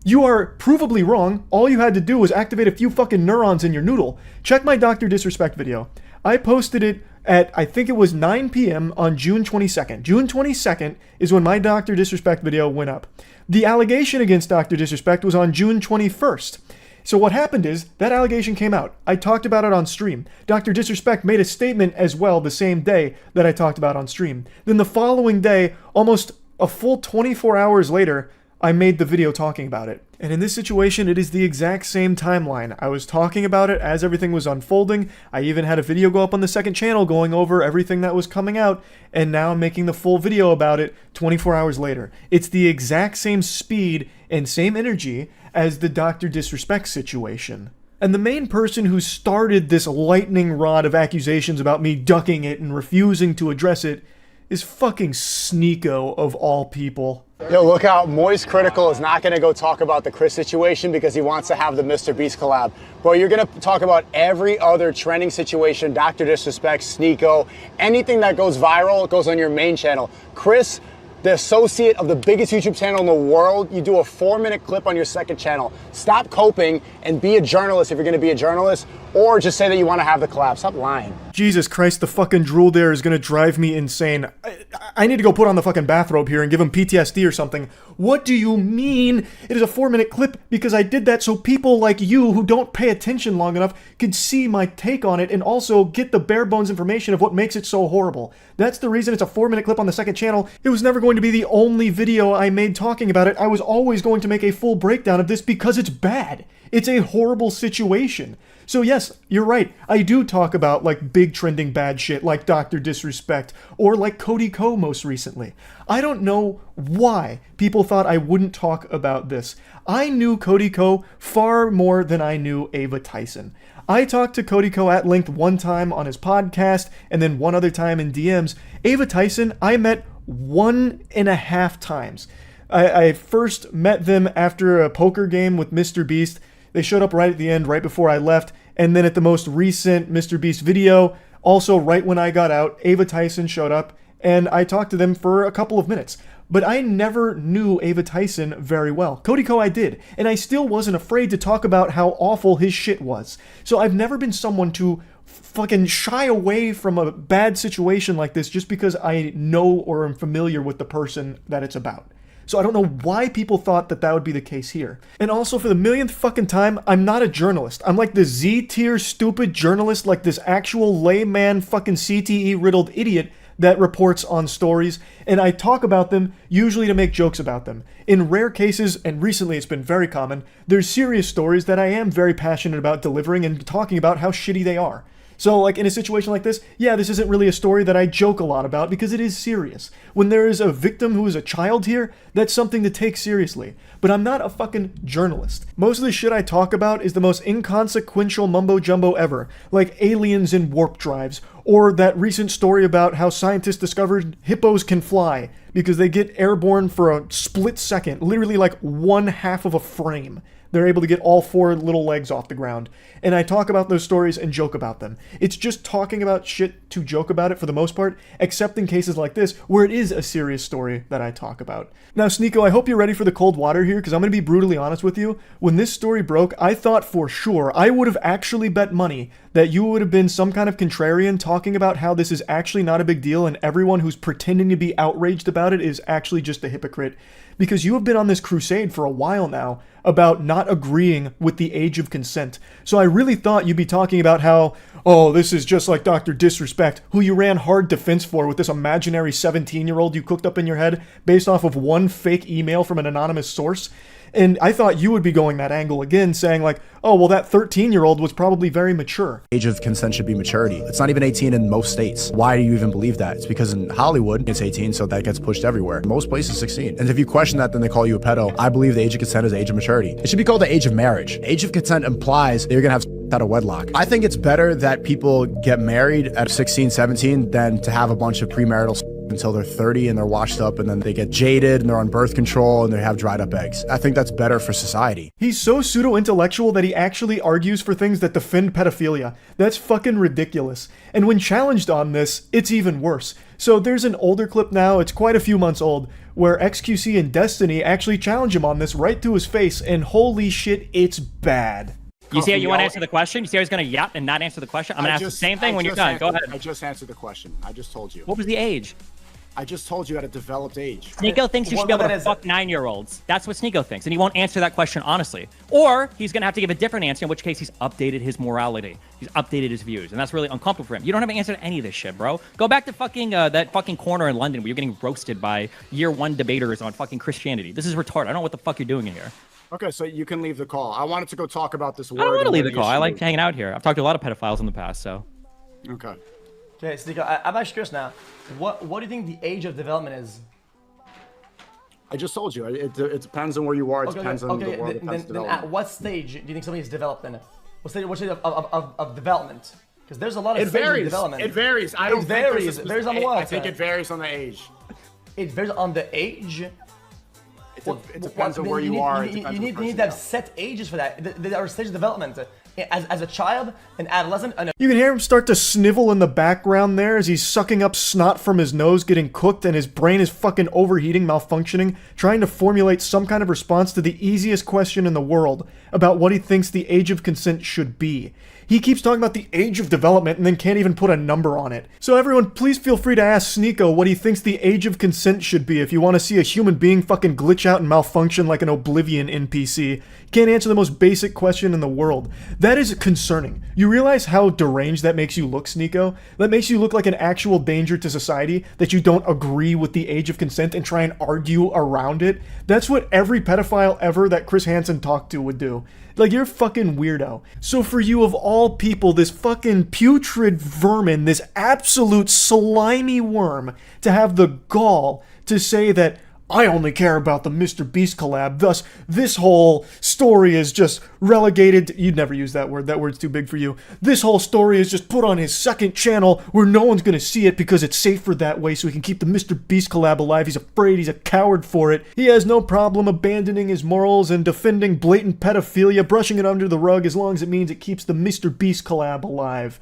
You are provably wrong. All you had to do was activate a few fucking neurons in your noodle. Check my Dr. Disrespect video. I posted it at, I think it was 9 p.m. on June 22nd. June 22nd is when my Dr. Disrespect video went up. The allegation against Dr. Disrespect was on June 21st. So what happened is, that allegation came out. I talked about it on stream. Dr. Disrespect made a statement as well the same day that I talked about on stream. Then the following day, almost a full 24 hours later, I made the video talking about it. And in this situation, it is the exact same timeline. I was talking about it as everything was unfolding. I even had a video go up on the second channel going over everything that was coming out, and now I'm making the full video about it 24 hours later. It's the exact same speed and same energy as the Dr. Disrespect situation. And the main person who started this lightning rod of accusations about me ducking it and refusing to address it is fucking Sneeko of all people. Yo, look out, Moist Critical is not going to go talk about the Kris situation because he wants to have the mrbeast collab. Bro, you're going to talk about every other trending situation, Dr. Disrespect, Sneeko, anything that goes viral goes on your main channel. Kris, the associate of the biggest YouTube channel in the world, you do a 4-minute clip on your second channel. Stop coping and be a journalist if you're going to be a journalist, or just say that you want to have the collab. Stop lying. Jesus Christ, the fucking drool there is gonna drive me insane. I need to go put on the fucking bathrobe here and give him PTSD or something. What do you mean it is a 4-minute clip? Because I did that so people like you who don't pay attention long enough could see my take on it and also get the bare bones information of what makes it so horrible. That's the reason it's a 4-minute clip on the second channel. It was never going to be the only video I made talking about it. I was always going to make a full breakdown of this because it's bad. It's a horrible situation. So yes, you're right. I do talk about like big trending bad shit like Dr. Disrespect or like Cody Ko most recently. I don't know why people thought I wouldn't talk about this. I knew Cody Ko far more than I knew Ava Tyson. I talked to Cody Ko at length one time on his podcast and then one other time in DMs. Ava Tyson, I met 1.5 times. I first met them after a poker game with mrbeast. They showed up right at the end, right before I left. And then at the most recent mrbeast video, also right when I got out, Ava Tyson showed up and I talked to them for a couple of minutes. But I never knew Ava Tyson very well. Cody Ko I did, and I still wasn't afraid to talk about how awful his shit was. So I've never been someone to fucking shy away from a bad situation like this just because I know or am familiar with the person that it's about. So I don't know why people thought that that would be the case here. And also, for the millionth fucking time, I'm not a journalist. I'm like the Z-tier stupid journalist, like this actual layman fucking CTE-riddled idiot that reports on stories, and I talk about them usually to make jokes about them. In rare cases, and recently it's been very common, there's serious stories that I am very passionate about delivering and talking about how shitty they are. So, like, in a situation like this, yeah, this isn't really a story that I joke a lot about because it is serious. When there is a victim who is a child here, that's something to take seriously. But I'm not a fucking journalist. Most of the shit I talk about is the most inconsequential mumbo-jumbo ever, like aliens in warp drives, or that recent story about how scientists discovered hippos can fly because they get airborne for a split second, literally like 1/2 of a frame. They're able to get all 4 little legs off the ground. And I talk about those stories and joke about them. It's just talking about shit to joke about it for the most part, except in cases like this, where it is a serious story that I talk about. Now, Sneeko, I hope you're ready for the cold water here, because I'm going to be brutally honest with you. When this story broke, I thought for sure I would have actually bet money that you would have been some kind of contrarian talking about how this is actually not a big deal and everyone who's pretending to be outraged about it is actually just a hypocrite. Because you have been on this crusade for a while now about not agreeing with the age of consent. So I really thought you'd be talking about how, oh, this is just like Dr. Disrespect, who you ran hard defense for with this imaginary 17-year-old you cooked up in your head based off of one fake email from an anonymous source. And I thought you would be going that angle again, saying like, oh, well, that 13-year-old was probably very mature. Age of consent should be maturity. It's not even 18 in most states. Why do you even believe that? It's because in Hollywood, it's 18, so that gets pushed everywhere. Most places, 16. And if you question that, then they call you a pedo. I believe the age of consent is the age of maturity. It should be called the age of marriage. Age of consent implies that you're gonna have out of wedlock. I think it's better that people get married at 16, 17 than to have a bunch of premarital until they're 30 and they're washed up and then they get jaded and they're on birth control and they have dried up eggs. I think that's better for society. He's so pseudo-intellectual that he actually argues for things that defend pedophilia. That's fucking ridiculous. And when challenged on this, it's even worse. So there's an older clip now, it's quite a few months old, where XQC and Destiny actually challenge him on this right to his face, and holy shit, it's bad. You see how you want to answer the question? You see how he's going to yap and not answer the question? I'm going to ask the same thing when you're done. Go ahead. I just answered the question. I just told you. What was the age? I just told you at a developed age. Sneeko thinks you should be able to fuck 9-year-olds. That's what Sneeko thinks, and he won't answer that question honestly. Or he's going to have to give a different answer, in which case he's updated his morality. He's updated his views, and that's really uncomfortable for him. You don't have an answer to any of this shit, bro. Go back to fucking that fucking corner in London where you're getting roasted by year 1 debaters on fucking Christianity. This is retarded. I don't know what the fuck you're doing in here. Okay, so you can leave the call. I wanted to go talk about this word. I don't want to leave the call. I like hanging out here. I've talked to a lot of pedophiles in the past, so. Okay. Okay, Sneeko, I'm actually curious now. What do you think the age of development is? I just told you. It depends on where you are. It depends on the world. Then at what stage do you think somebody is developed in? What stage of development? Because there's a lot of stages of development. It varies. It varies. It varies on what? I think it varies on the age. It varies on the age? It depends on where you are. You need to have set ages for that. There are stages of development. As a child, an adolescent, You can hear him start to snivel in the background there as he's sucking up snot from his nose, getting cooked, and his brain is fucking overheating, malfunctioning, trying to formulate some kind of response to the easiest question in the world about what he thinks the age of consent should be. He keeps talking about the age of development and then can't even put a number on it. So everyone, please feel free to ask Sneeko what he thinks the age of consent should be if you want to see a human being fucking glitch out and malfunction like an Oblivion NPC. Can't answer the most basic question in the world. That is concerning. You realize how deranged that makes you look, Sneeko? That makes you look like an actual danger to society, that you don't agree with the age of consent and try and argue around it. That's what every pedophile ever that Chris Hansen talked to would do. Like, you're a fucking weirdo. So for you, of all all people, this fucking putrid vermin, this absolute slimy worm, to have the gall to say that I only care about the Mr. Beast collab, thus this whole story is just relegated to, you'd never use that word, that word's too big for you. This whole story is just put on his second channel where no one's gonna see it because it's safer that way so he can keep the Mr. Beast collab alive. He's afraid, he's a coward for it. He has no problem abandoning his morals and defending blatant pedophilia, brushing it under the rug as long as it means it keeps the Mr. Beast collab alive.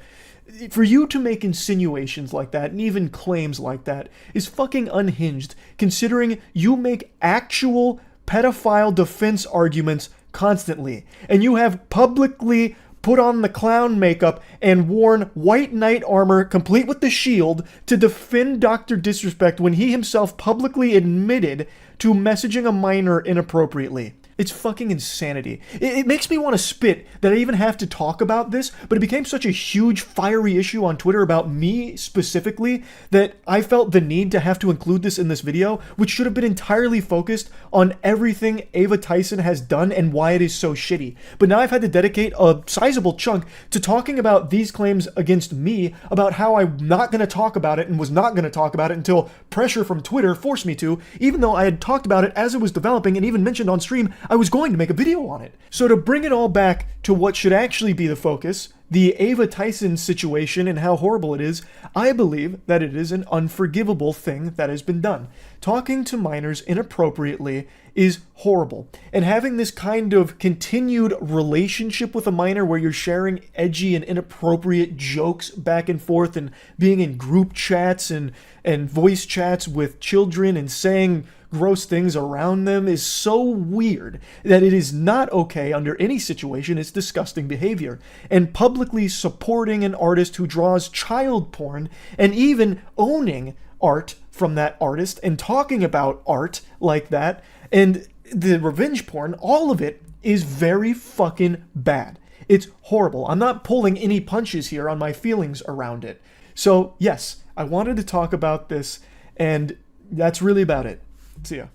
For you to make insinuations like that, and even claims like that, is fucking unhinged, considering you make actual pedophile defense arguments constantly, and you have publicly put on the clown makeup and worn white knight armor complete with the shield to defend Dr. Disrespect when he himself publicly admitted to messaging a minor inappropriately. It's fucking insanity. It makes me want to spit that I even have to talk about this, but it became such a huge, fiery issue on Twitter about me specifically that I felt the need to have to include this in this video, which should have been entirely focused on everything Ava Tyson has done and why it is so shitty. But now I've had to dedicate a sizable chunk to talking about these claims against me, about how I'm not going to talk about it and was not going to talk about it until pressure from Twitter forced me to, even though I had talked about it as it was developing and even mentioned on stream I was going to make a video on it. So to bring it all back to what should actually be the focus, the Ava Tyson situation and how horrible it is, I believe that it is an unforgivable thing that has been done. Talking to minors inappropriately is horrible. And having this kind of continued relationship with a minor where you're sharing edgy and inappropriate jokes back and forth and being in group chats and voice chats with children and saying gross things around them is so weird that it is not okay under any situation. It's disgusting behavior. And publicly supporting an artist who draws child porn and even owning art from that artist and talking about art like that and the revenge porn, all of it is very fucking bad. It's horrible. I'm not pulling any punches here on my feelings around it. So yes, I wanted to talk about this, and that's really about it. See ya.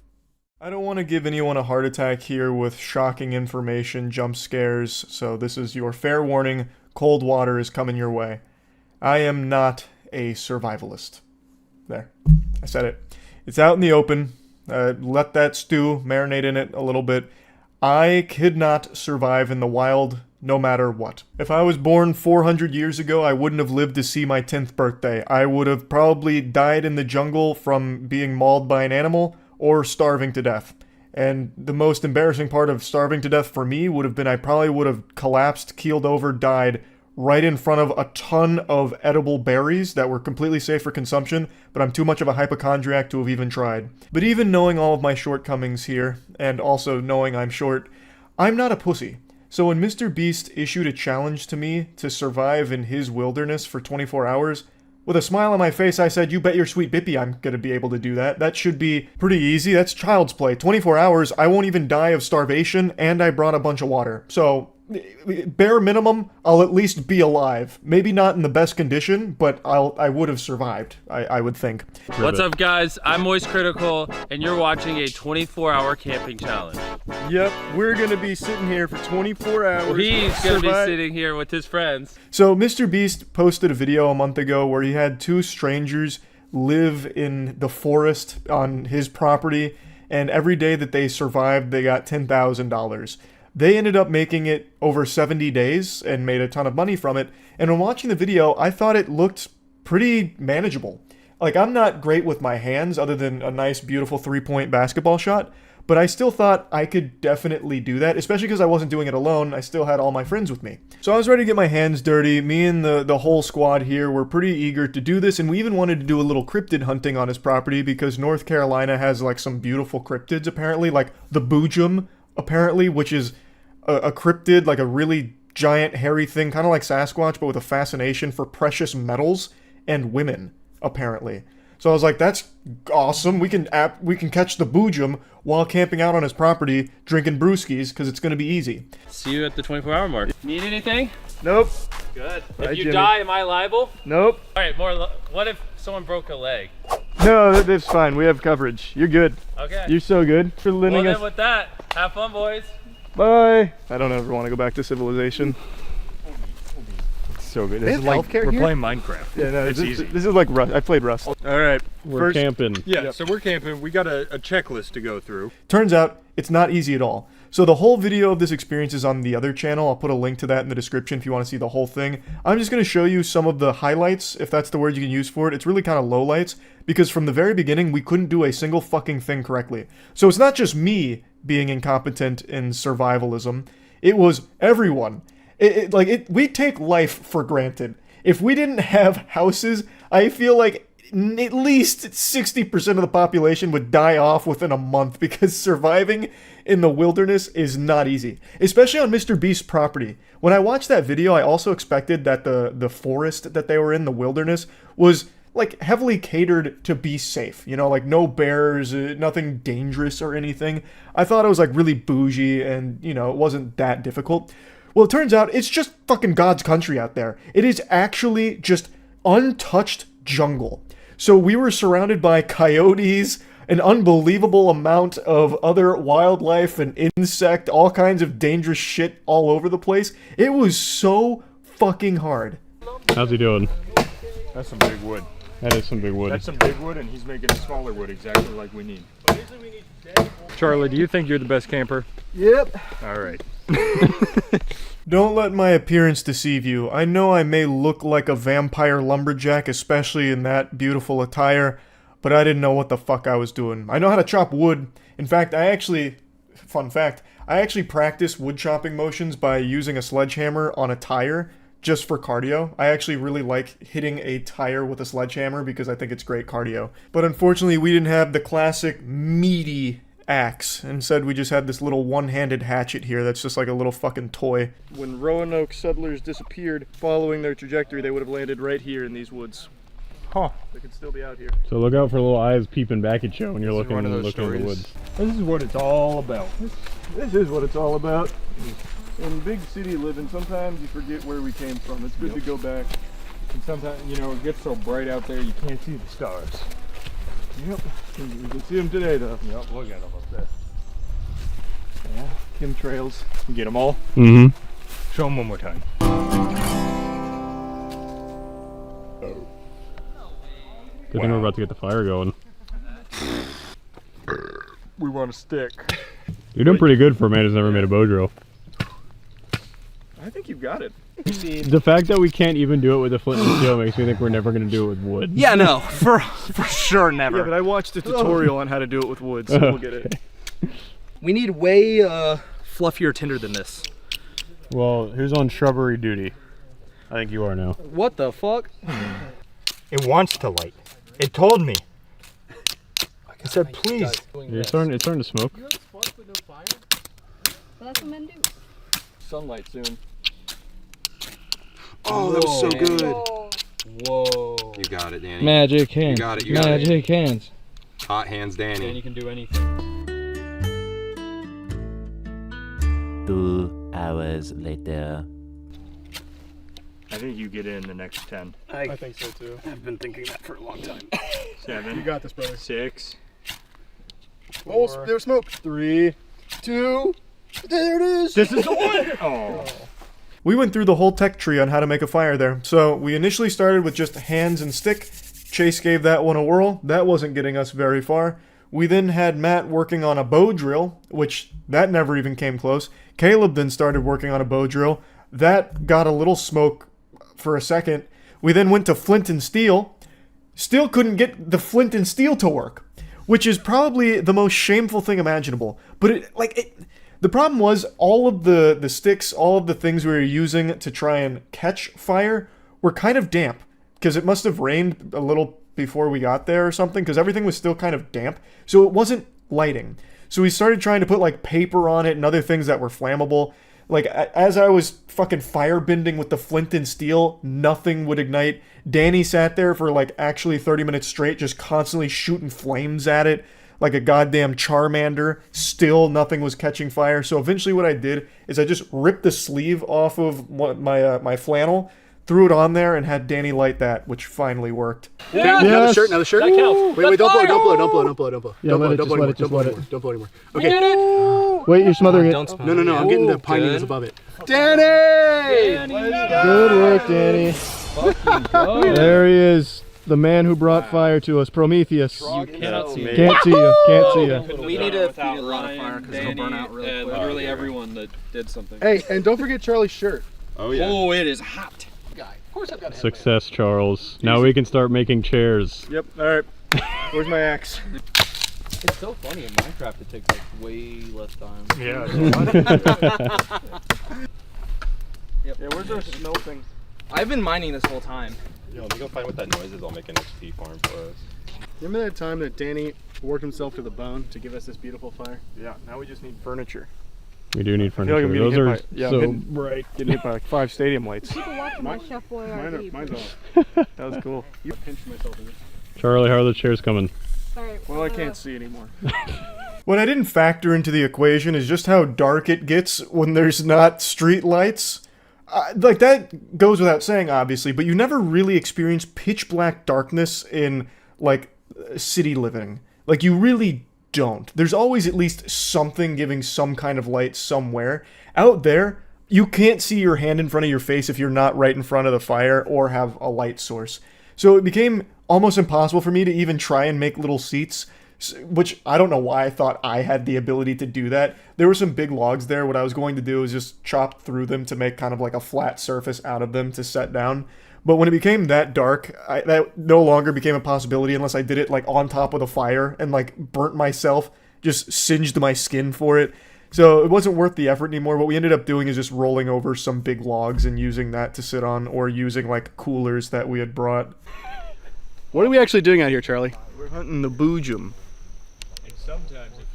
I don't want to give anyone a heart attack here with shocking information, jump scares, so this is your fair warning. Cold water is coming your way. I am not a survivalist. There. I said it. It's out in the open. Let that stew marinate in it a little bit. I could not survive in the wild no matter what. If I was born 400 years ago, I wouldn't have lived to see my 10th birthday. I would have probably died in the jungle from being mauled by an animal or starving to death. And the most embarrassing part of starving to death for me would have been I probably would have collapsed, keeled over, died right in front of a ton of edible berries that were completely safe for consumption, but I'm too much of a hypochondriac to have even tried. But even knowing all of my shortcomings here, and also knowing I'm short, I'm not a pussy. So when Mr. Beast issued a challenge to me to survive in his wilderness for 24 hours, with a smile on my face, I said, you bet your sweet bippy I'm gonna be able to do that. That should be pretty easy. That's child's play. 24 hours, I won't even die of starvation, and I brought a bunch of water. So, bare minimum, I'll at least be alive. Maybe not in the best condition, but I would have survived, I would think. What's up, guys? I'm Moist Critical, and you're watching a 24-hour camping challenge. Yep, we're gonna be sitting here for 24 hours. He's gonna be sitting here with his friends. So Mr. Beast posted a video a month ago where he had two strangers live in the forest on his property, and every day that they survived, they got $10,000. They ended up making it over 70 days and made a ton of money from it. And when watching the video, I thought it looked pretty manageable. Like, I'm not great with my hands other than a nice, beautiful three-point basketball shot, but I still thought I could definitely do that, especially because I wasn't doing it alone. I still had all my friends with me. So I was ready to get my hands dirty. Me and the whole squad here were pretty eager to do this, and we even wanted to do a little cryptid hunting on his property because North Carolina has, like, some beautiful cryptids, apparently, like the Boojum, apparently, which is a cryptid, like a really giant hairy thing, kind of like Sasquatch, but with a fascination for precious metals and women, apparently. So I was like, that's awesome. We can catch the Boojum while camping out on his property, drinking brewskis, because it's going to be easy. See you at the 24-hour mark. Need anything? Nope. Good. Bye, If you Jimmy. die, am I liable? Nope. All right, what if someone broke a leg? No, that's fine. We have coverage. You're good. Okay. You're so good for Well, lending then us. with that, have fun, boys. Bye. I don't ever want to go back to civilization. so good. They This have is like healthcare we're here? playing Minecraft. Yeah, no, it's easy. This is like Rust. I played Rust. All right, We're camping. Yeah, so we're camping. We got a checklist to go through. Turns out it's not easy at all. So the whole video of this experience is on the other channel. I'll put a link to that in the description if you want to see the whole thing. I'm just going to show you some of the highlights, if that's the word you can use for it. It's really kind of lowlights, because from the very beginning, we couldn't do a single fucking thing correctly. So it's not just me being incompetent in survivalism. It was everyone. We take life for granted. If we didn't have houses, I feel like at least 60% of the population would die off within a month, because surviving in the wilderness is not easy, especially on MrBeast's property. When I watched that video, I also expected that the forest that they were in, the wilderness, was like heavily catered to be safe, you know, like no bears, nothing dangerous or anything. I thought it was like really bougie and, you know, it wasn't that difficult. Well, it turns out it's just fucking God's country out there. It is actually just untouched jungle. So we were surrounded by coyotes, an unbelievable amount of other wildlife and insect, all kinds of dangerous shit all over the place. It was so fucking hard. How's he doing? That's some big wood. That is some big wood. That's some big wood, and he's making a smaller wood exactly like we need. Charlie, do you think you're the best camper? Yep. All right. Don't let my appearance deceive you. I know I may look like a vampire lumberjack, especially in that beautiful attire, but I didn't know what the fuck I was doing. I know how to chop wood. In fact, fun fact, I actually practice wood chopping motions by using a sledgehammer on a tire just for cardio. I actually really like hitting a tire with a sledgehammer because I think it's great cardio. But unfortunately, we didn't have the classic meaty axe. Instead, we just had this little one-handed hatchet here that's just like a little fucking toy. When Roanoke settlers disappeared, following their trajectory, they would have landed right here in these woods. Huh. They could still be out here. So look out for little eyes peeping back at you when you're looking one of in those the woods. This is what it's all about. This is what it's all about. In big city living, sometimes you forget where we came from. It's good to go back. And sometimes, you know, it gets so bright out there you can't see the stars. Yep. You can see them today, though. Yep, look at them up there. Yeah. Chemtrails. You get them all? Mm-hmm. Show them one more time. Good thing we're about to get the fire going. We want a stick. You're doing pretty good for a man who's never made a bow drill. I think you've got it. The fact that we can't even do it with a flint and steel makes me think we're never going to do it with wood. Yeah, no, for sure, never. Yeah, but I watched a tutorial on how to do it with wood, so we'll get it. We need way fluffier tinder than this. Well, who's on shrubbery duty? I think you are now. What the fuck? It wants to light. It told me. It said, please. It's starting to smoke. That's what men do. Sunlight soon. Oh, that was so good. Whoa. You got it, Danny. Magic hands. You got it. You got it. Magic hands. Hot hands, Danny. Danny can do anything. 2 hours later. I think you get in the next 10. I think so too. I've been thinking that for a long time. 7. You got this, brother. 6. Oh, there's smoke. 3, 2, there it is. This is the one. Oh. We went through the whole tech tree on how to make a fire there. So we initially started with just hands and stick. Chase gave that one a whirl. That wasn't getting us very far. We then had Matt working on a bow drill, which that never even came close. Caleb then started working on a bow drill. That got a little smoke for a second. We then went to flint and steel. Still couldn't get the flint and steel to work, which is probably the most shameful thing imaginable. But the problem was all of the sticks, all of the things we were using to try and catch fire were kind of damp, because it must have rained a little before we got there or something, because everything was still kind of damp, so it wasn't lighting. So we started trying to put like paper on it and other things that were flammable. Like, as I was fucking firebending with the flint and steel, nothing would ignite. Danny sat there for like actually 30 minutes straight, just constantly shooting flames at it like a goddamn Charmander. Still nothing was catching fire. So eventually what I did is I just ripped the sleeve off of my flannel, threw it on there, and had Danny light that, which finally worked. Now the shirt, now the shirt. That counts. Wait, don't blow, don't blow. Yeah, let it, just let it. Don't blow anymore. Okay. Wait, you're smothering it. No, I'm getting the pine needles above it. Danny! Good work, Danny. There he is. The man who brought fire to us, Prometheus. You cannot see me. Can't see you. Can't see you. We need to feed it a lot of fire because it'll burn out really quick. Literally everyone that did something. Hey, and don't forget Charlie's shirt. Oh yeah. Oh, it is hot. Of course I've got a Success, Charles. Now we can start making chairs. Yep. All right. Where's my axe? It's so funny in Minecraft. It takes like way less time. Yeah. Yeah. Where's our snow thing? I've been mining this whole time. Yo, let me go find what that noise is. I'll make an XP farm for us. Remember that time that Danny worked himself to the bone to give us this beautiful fire? Yeah. Now we just need furniture. We do need I feel like furniture. I'm getting Those hit are by, yeah, so getting, bright. Getting hit by like 5 stadium lights. People watching my chef boy Mine's off. That was cool. I pinched myself in it. Charlie, how are the chairs coming? Well, I can't see anymore. What I didn't factor into the equation is just how dark it gets when there's not street lights. Like, that goes without saying, obviously, but you never really experience pitch black darkness in, like, city living. Like, you really don't. There's always at least something giving some kind of light somewhere. Out there, you can't see your hand in front of your face if you're not right in front of the fire or have a light source. So it became almost impossible for me to even try and make little seats, which I don't know why I thought I had the ability to do that. There were some big logs there. What I was going to do is just chop through them to make kind of like a flat surface out of them to set down. But when it became that dark, that no longer became a possibility unless I did it like on top of the fire and like burnt myself, just singed my skin for it. So it wasn't worth the effort anymore. What we ended up doing is just rolling over some big logs and using that to sit on, or using like coolers that we had brought. What are we actually doing out here, Charlie? We're hunting the boojum.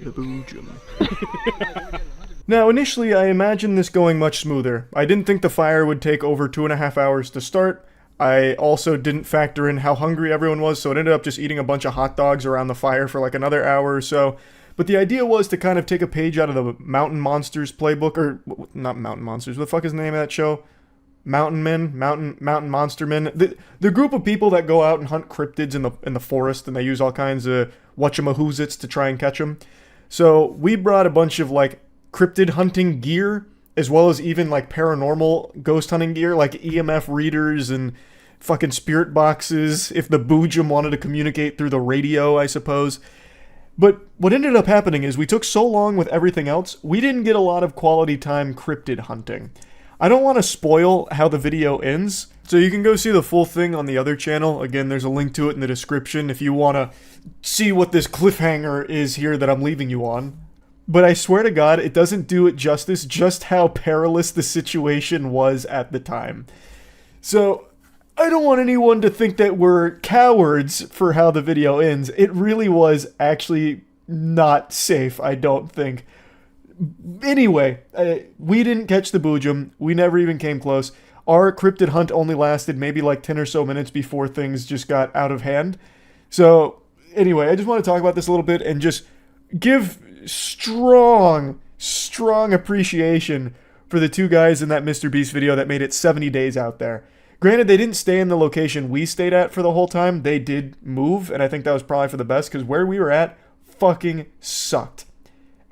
The boojum. Now, initially, I imagined this going much smoother. I didn't think the fire would take over 2.5 hours to start. I also didn't factor in how hungry everyone was, so it ended up just eating a bunch of hot dogs around the fire for like another hour or so. But the idea was to kind of take a page out of the Mountain Monsters playbook, or not Mountain Monsters, what the fuck is the name of that show? Mountain Men? Mountain Monster Men? The group of people that go out and hunt cryptids in the forest, and they use all kinds of whatchamahoozits to try and catch them. So we brought a bunch of like cryptid hunting gear, as well as even like paranormal ghost hunting gear, like EMF readers and fucking spirit boxes, if the boojum wanted to communicate through the radio, I suppose. But what ended up happening is we took so long with everything else, we didn't get a lot of quality time cryptid hunting. I don't want to spoil how the video ends, so you can go see the full thing on the other channel. Again, there's a link to it in the description if you want to see what this cliffhanger is here that I'm leaving you on. But I swear to God, it doesn't do it justice just how perilous the situation was at the time. So, I don't want anyone to think that we're cowards for how the video ends. It really was actually not safe, I don't think. Anyway, we didn't catch the boojum. We never even came close. Our cryptid hunt only lasted maybe like 10 or so minutes before things just got out of hand. So, anyway, I just want to talk about this a little bit and just give strong appreciation for the two guys in that MrBeast video that made it 70 days out there. Granted, they didn't stay in the location we stayed at for the whole time. They did move, and I think that was probably for the best, because where we were at fucking sucked.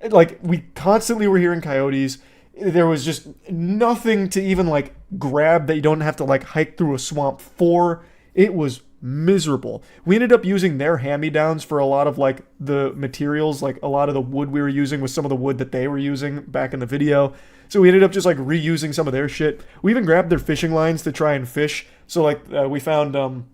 Like, we constantly were hearing coyotes. There was just nothing to even, like, grab that you don't have to, like, hike through a swamp for. It was miserable. We ended up using their hand-me-downs for a lot of, like, the materials. Like, a lot of the wood we were using was some of the wood that they were using back in the video. So we ended up just, like, reusing some of their shit. We even grabbed their fishing lines to try and fish. So, like, we found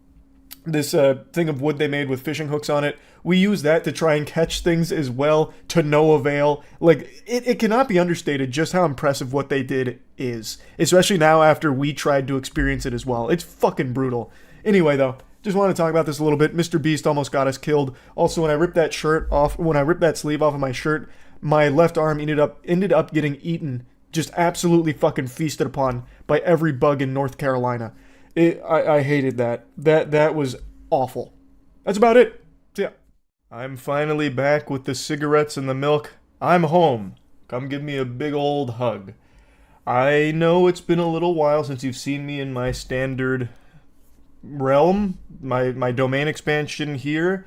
this thing of wood they made with fishing hooks on it. We used that to try and catch things as well, to no avail. Like, it cannot be understated just how impressive what they did is. Especially now after we tried to experience it as well. It's fucking brutal. Anyway, though, just want to talk about this a little bit. MrBeast almost got us killed. Also, when I ripped that sleeve off of my shirt, my left arm ended up getting eaten, just absolutely fucking feasted upon by every bug in North Carolina. I hated that. That was awful. That's about it. So, yeah. I'm finally back with the cigarettes and the milk. I'm home. Come give me a big old hug. I know it's been a little while since you've seen me in my standard realm, my domain expansion here.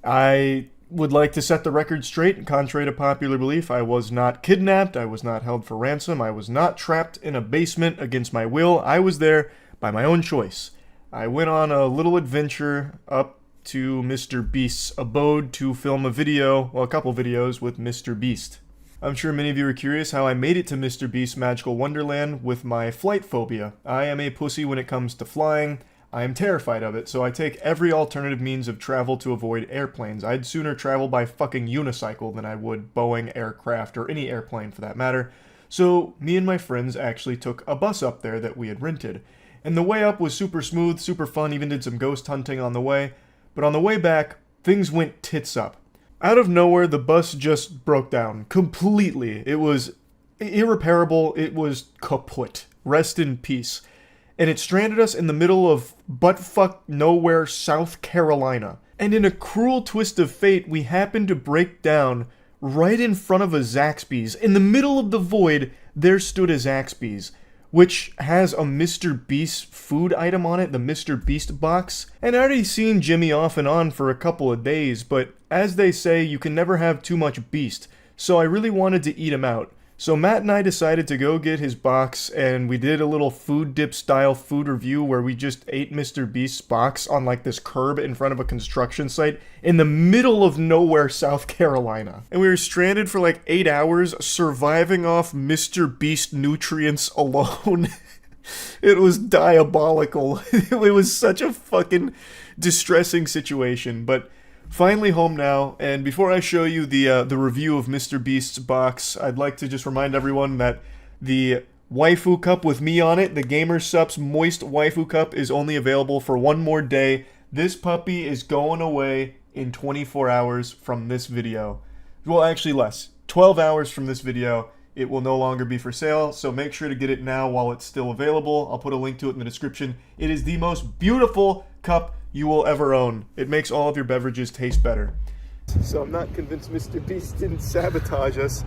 I would like to set the record straight. Contrary to popular belief, I was not kidnapped. I was not held for ransom. I was not trapped in a basement against my will. I was there by my own choice. I went on a little adventure up to Mr. Beast's abode to film a video, well, a couple videos with Mr. Beast. I'm sure many of you are curious how I made it to Mr. Beast's Magical Wonderland with my flight phobia. I am a pussy when it comes to flying. I am terrified of it, so I take every alternative means of travel to avoid airplanes. I'd sooner travel by fucking unicycle than I would Boeing aircraft, or any airplane for that matter. So me and my friends actually took a bus up there that we had rented. And the way up was super smooth, super fun, even did some ghost hunting on the way. But on the way back, things went tits up. Out of nowhere, the bus just broke down completely. It was irreparable. It was kaput. Rest in peace. And it stranded us in the middle of buttfuck nowhere, South Carolina. And in a cruel twist of fate, we happened to break down right in front of a Zaxby's. In the middle of the void, there stood a Zaxby's, which has a Mr. Beast food item on it, the Mr. Beast box. And I already seen Jimmy off and on for a couple of days, but as they say, you can never have too much beast. So I really wanted to eat him out. So Matt and I decided to go get his box, and we did a little food dip style food review where we just ate Mr. Beast's box on like this curb in front of a construction site in the middle of nowhere, South Carolina. And we were stranded for like 8 hours surviving off Mr. Beast nutrients alone. It was diabolical. It was such a fucking distressing situation, but finally home now, and before I show you the review of Mr. Beast's box, I'd like to just remind everyone that the waifu cup with me on it, the Gamer Supps Moist Waifu Cup, is only available for one more day. This puppy is going away in 24 hours from this video. Well, actually less. 12 hours from this video. It will no longer be for sale, so make sure to get it now while it's still available. I'll put a link to it in the description. It is the most beautiful cup you will ever own. It makes all of your beverages taste better. So I'm not convinced Mr. Beast didn't sabotage us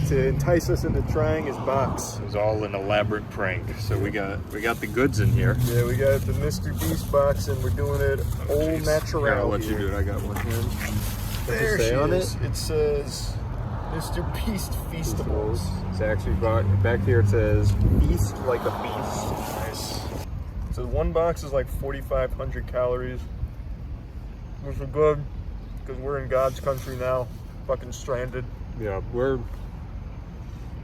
to entice us into trying his box. It was all an elaborate prank. So we got the goods in here. Yeah, we got the Mr. Beast box, and we're doing it au natural. Here, I'll let you do it. I got one here. There she is. It says Mr. Beast Feastables. It's actually back here. It says "Feast like a beast." Nice. So one box is like 4,500 calories, which is good because we're in God's country now, fucking stranded. Yeah, we're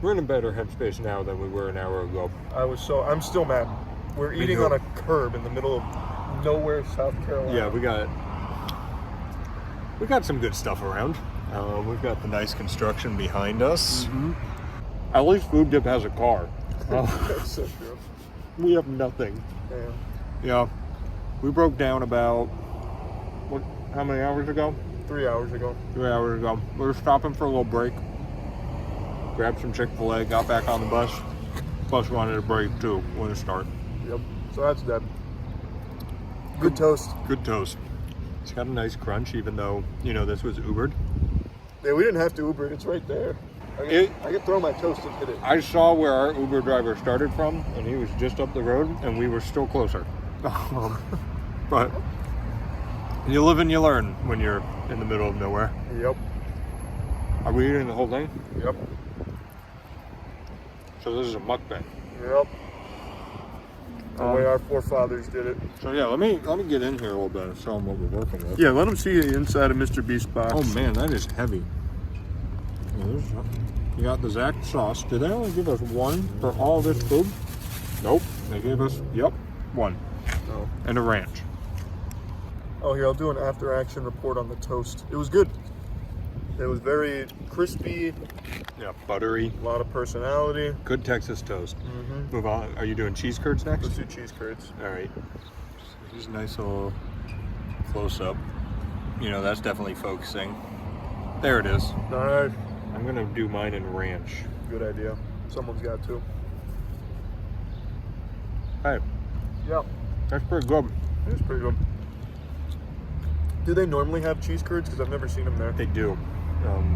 in a better headspace now than we were an hour ago. I'm still mad. We're eating on a curb in the middle of nowhere, South Carolina. Yeah, we got some good stuff around. We've got the nice construction behind us. Mm-hmm. At least Food Dip has a car. That's so true. We have nothing. Yeah. Yeah, we broke down about, how many hours ago? 3 hours ago. 3 hours ago. We were stopping for a little break. Grabbed some Chick-fil-A, got back on the bus. Bus wanted a break too, wanted to start. Yep, so that's dead. Good toast. Good toast. It's got a nice crunch, even though, this was Ubered. Yeah, we didn't have to Uber it, it's right there. I could throw my toast and hit it. I saw where our Uber driver started from, and he was just up the road, and we were still closer. But you live and you learn when you're in the middle of nowhere. Yep. Are we eating the whole thing? Yep. So this is a mukbang. Yep. The way our forefathers did it. So yeah, let me get in here a little bit and show them what we're working with. Yeah, let them see the inside of Mr. Beast's box. Oh man, that is heavy. You got the Zax sauce. Did they only give us one for all this food? Nope. They gave us, one. Oh. And a ranch. Oh, here, I'll do an after-action report on the toast. It was good. It was very crispy. Yeah, buttery. A lot of personality. Good Texas toast. Mm-hmm. Move on. Are you doing cheese curds next? Let's do cheese curds. All right. Here's a nice little close-up. That's definitely focusing. There it is. Nice. I'm gonna do mine in ranch. Good idea. Someone's got to. Hey. Yeah. That's pretty good. It is pretty good. Do they normally have cheese curds? Because I've never seen them there. They do.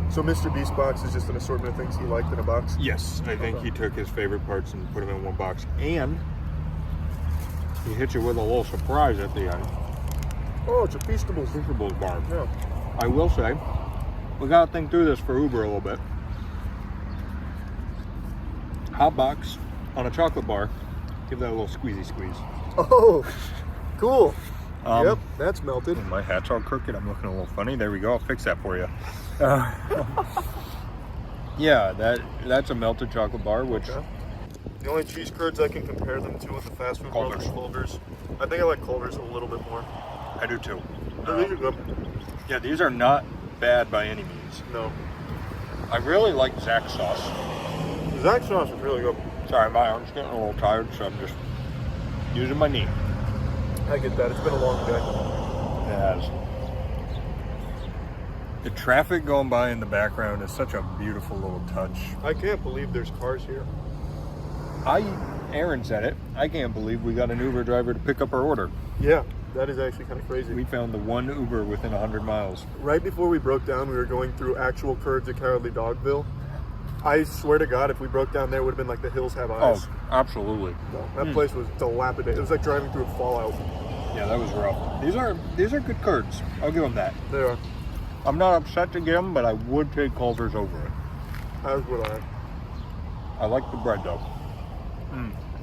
So Mr. Beast box is just an assortment of things he liked in a box? Yes. I think he took his favorite parts and put them in one box. And he hit you with a little surprise at the end. Oh, it's a Feastables. Feastables bar. Yeah. I will say, we gotta think through this for Uber a little bit. Hot box on a chocolate bar. Give that a little squeezy squeeze. Oh, cool. Yep, that's melted. My hat's all crooked. I'm looking a little funny. There we go. I'll fix that for you. Yeah, that's a melted chocolate bar, which... Okay. The only cheese curds I can compare them to with the fast food world is Culver's. I think I like Culver's a little bit more. I do too. These are good. Yeah, these are not bad by any means. No. I really like Zach sauce. The Zach sauce is really good. Sorry, my arm's getting a little tired, so I'm just using my knee. I get that. It's been a long day. It has. The traffic going by in the background is such a beautiful little touch. I can't believe there's cars here. Aaron said it. I can't believe we got an Uber driver to pick up our order. Yeah, that is actually kind of crazy. We found the one Uber within 100 miles. Right before we broke down, we were going through actual curds at Cowardly Dogville. I swear to God, if we broke down there, it would have been like The Hills Have Eyes. Oh, absolutely. No, that place was dilapidated. It was like driving through Fallout. Yeah, that was rough. These are good curds. I'll give them that. They are. I'm not upset to get them, but I would take Culver's over it. As would I. I like the bread though.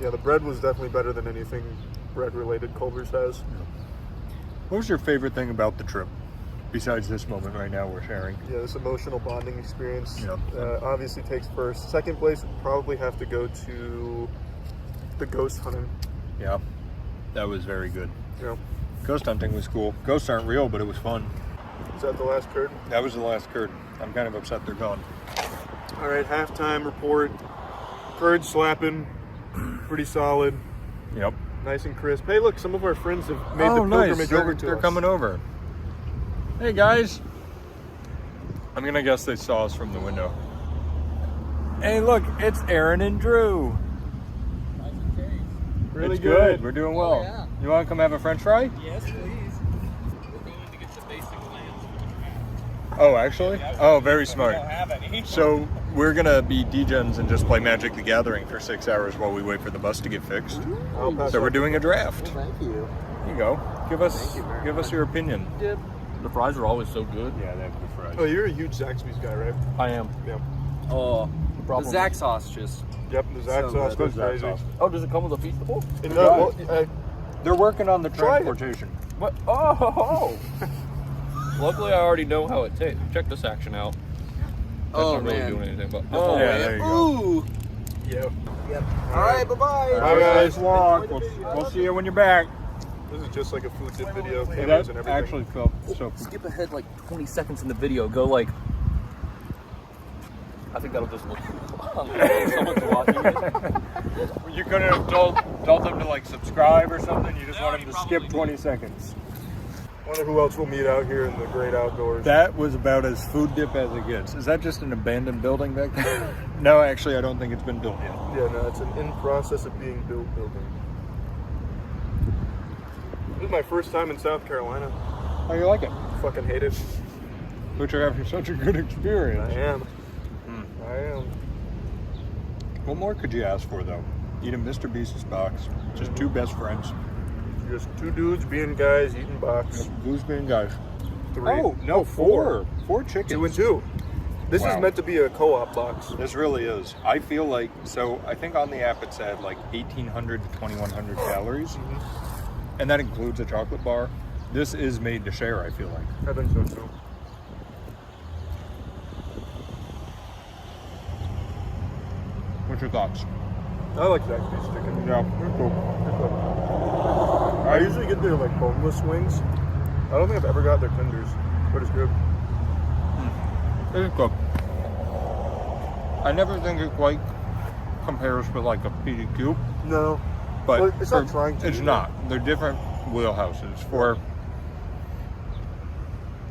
Yeah, the bread was definitely better than anything bread-related Culver's has. What was your favorite thing about the trip, besides this moment right now we're sharing? Yeah, this emotional bonding experience Yeah. obviously takes first. Second place would probably have to go to the ghost hunting. Yeah, that was very good. Yeah. Ghost hunting was cool. Ghosts aren't real, but it was fun. Is that the last curd? That was the last curd. I'm kind of upset they're gone. All right, halftime report. Curd slapping. Pretty solid. Yep. Nice and crisp. Hey, look, some of our friends have made the pilgrimage over to They're us. coming over. Hey, guys. I'm going to guess they saw us from the window. Hey, look, it's Aaron and Drew. Really it's good. We're doing well. Yeah. You want to come have a french fry? Yes, please. We're going to get the basic lands. Oh, actually? Oh, very smart. We don't have any. So we're going to be degens and just play Magic the Gathering for 6 hours while we wait for the bus to get fixed. So we're doing a draft. Thank you. Here you go. Give us your opinion. The fries are always so good. Yeah, they have good fries. Oh, you're a huge Zaxby's guy, right? I am. Yeah. Oh, the Zach sauce just... Yep, the Zach sauce goes crazy. Oh, does it come with a feastable? They're working on the Try it. transportation. What? Oh! Luckily, I already know how it tastes. Check this action out. That's not really doing anything, but... Oh, yeah, there you go. Ooh! Yep. All right, bye-bye. Bye, guys. We'll see you when you're back. This is just like a food dip video. That Cameras and everything. actually felt so... Skip ahead like 20 seconds in the video. Go like... I think that'll just look cool. Someone's watching this. You couldn't have told them to like subscribe or something? You just want them to skip 20 seconds. Wonder who else we'll meet out here in the great outdoors. That was about as food dip as it gets. Is that just an abandoned building back there? No, actually, I don't think it's been built yet. Yeah, no, it's an in process of being built building. This is my first time in South Carolina. How you like it? Fucking hate it. But you're having such a good experience. I am. I am. What more could you ask for, though? Eat a Mr. Beast's box. Just two best friends. Just two dudes being guys eating box. Who's being guys? Three. Oh, no, four. 4 chickens. 2 and 2. This is meant to be a co-op box. This really is. I feel like, so I think on the app it said like 1,800 to 2,100 calories. And that includes a chocolate bar. This is made to share, I feel like. I think so too. What's your thoughts? I like Zaxby's chicken. Yeah, they're cool. I usually get their like boneless wings. I don't think I've ever got their tenders, but it's good. It's good. I never think it quite compares with like a PDQ. No, but well, it's not trying to. It's not. They're different wheelhouses.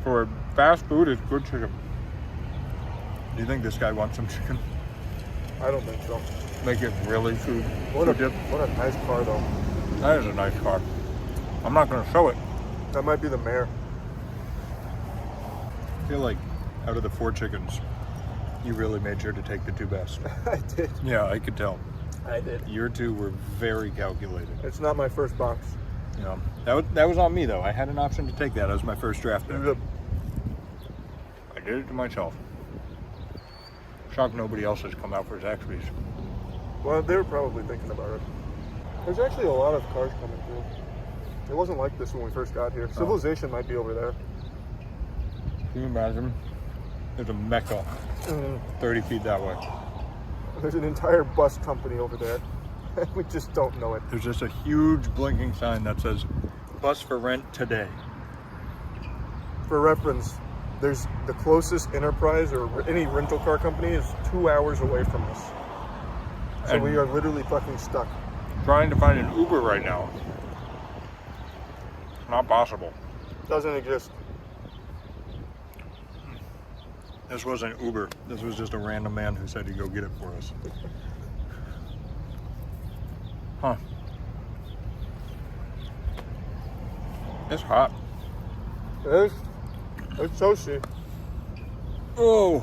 For fast food, it's good chicken. Do you think this guy wants some chicken? I don't think so. Make it really food. What a nice car though. That is a nice car. I'm not going to show it. That might be the mayor. I feel like out of the 4 chickens, you really made sure to take the 2 best. I did. Yeah, I could tell. I did. Your 2 were very calculated. It's not my first box. You know, that was on me though. I had an option to take that as my first draft pick. I did it to myself. Shocked nobody else has come out for Zaxby's. Well, they were probably thinking about it. There's actually a lot of cars coming through. It wasn't like this when we first got here. Civilization might be over there. Can you imagine? There's a Mecca 30 feet that way. There's an entire bus company over there. We just don't know it. There's just a huge blinking sign that says, bus for rent today. For reference, there's the closest Enterprise or any rental car company is 2 hours away from us. So And we are literally fucking stuck. trying to find an Uber right now. It's not possible. Doesn't exist. This wasn't Uber. This was just a random man who said he'd go get it for us. Huh. It's hot. It is. It's toasty. Oh,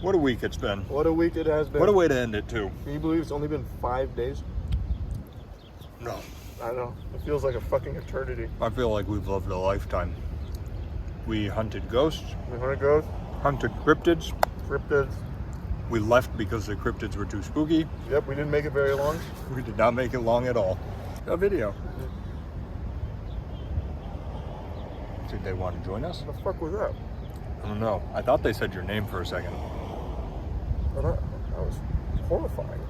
what a week it's been. What a week it has been. What a way to end it, too. Can you believe it's only been 5 days? No. I know. It feels like a fucking eternity. I feel like we've lived a lifetime. We hunted ghosts. We hunted ghosts. Hunted cryptids. Cryptids. We left because the cryptids were too spooky. Yep, we didn't make it very long. We did not make it long at all. A video. Did they want to join us? What the fuck was that? I don't know. I thought they said your name for a second. That was horrifying.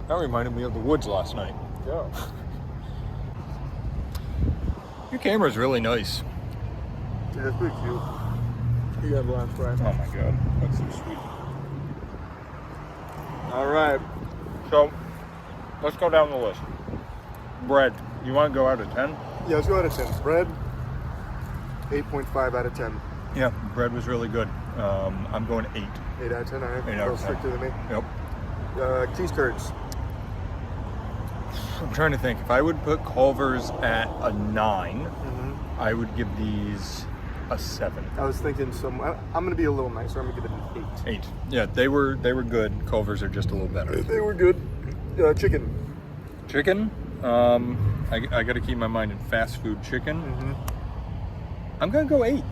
That reminded me of the woods last night. Yeah. Your camera's really nice. Dude, that's pretty cute. You got last right. Oh my god, that's so sweet. All right. So, let's go down the list. Bread, you want to go out of 10? Yeah, let's go out of 10. Bread, 8.5 out of 10. Yeah, bread was really good. I'm going 8. 8 out of 10, all right. 8 out of 10. Stricter than me. Yep. Cheese curds. I'm trying to think. If I would put Culver's at a 9, I would give these a 7. I was thinking I'm going to be a little nicer. I'm going to give it an 8. 8. Yeah, they were good. Culver's are just a little better. They were good. Chicken. Chicken? I got to keep my mind in fast food chicken. I'm going to go 8.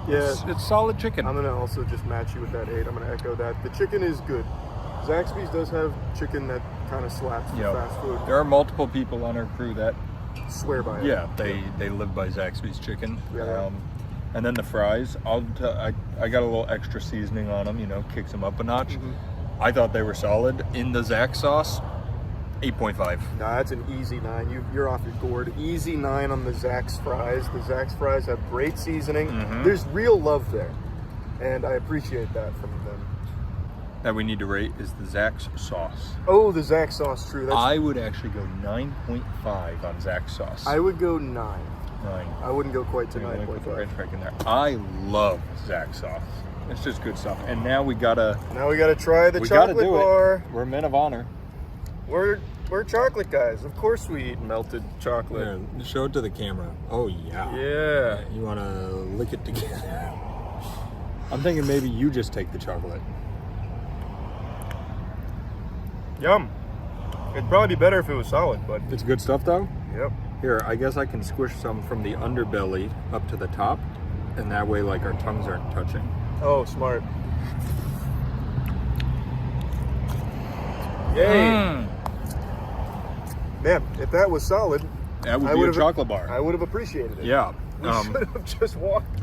Yeah. It's solid chicken. I'm going to also just match you with that 8. I'm going to echo that. The chicken is good. Zaxby's does have chicken that kind of slaps for fast food. There are multiple people on our crew that swear by it. Yeah, they live by Zaxby's chicken. Yeah. And then the fries, I got a little extra seasoning on them, kicks them up a notch. I thought they were solid. In the Zax sauce, 8.5. Nah, that's an easy 9. You're off your gourd. Easy 9 on the Zax fries. The Zax fries have great seasoning. There's real love there, and I appreciate that from them. That we need to rate is the Zax sauce. Oh, the Zax sauce, true. I would actually go 9.5 on Zax sauce. I would go 9. 9. I wouldn't go quite to Put the 9.5. red strike in there. I love Zax sauce. It's just good stuff. And now we gotta try the chocolate bar. We're men of honor. We're chocolate guys. Of course we eat melted chocolate. Here, show it to the camera. Oh yeah. Yeah. You wanna lick it together. I'm thinking maybe you just take the chocolate. Yum. It'd probably be better if it was solid, but it's good stuff though? Yep. Here, I guess I can squish some from the underbelly up to the top, and that way like our tongues aren't touching. Oh, smart. Yay. Man, if that was solid, that would be a chocolate bar. I would have appreciated it. Yeah. We should have just walked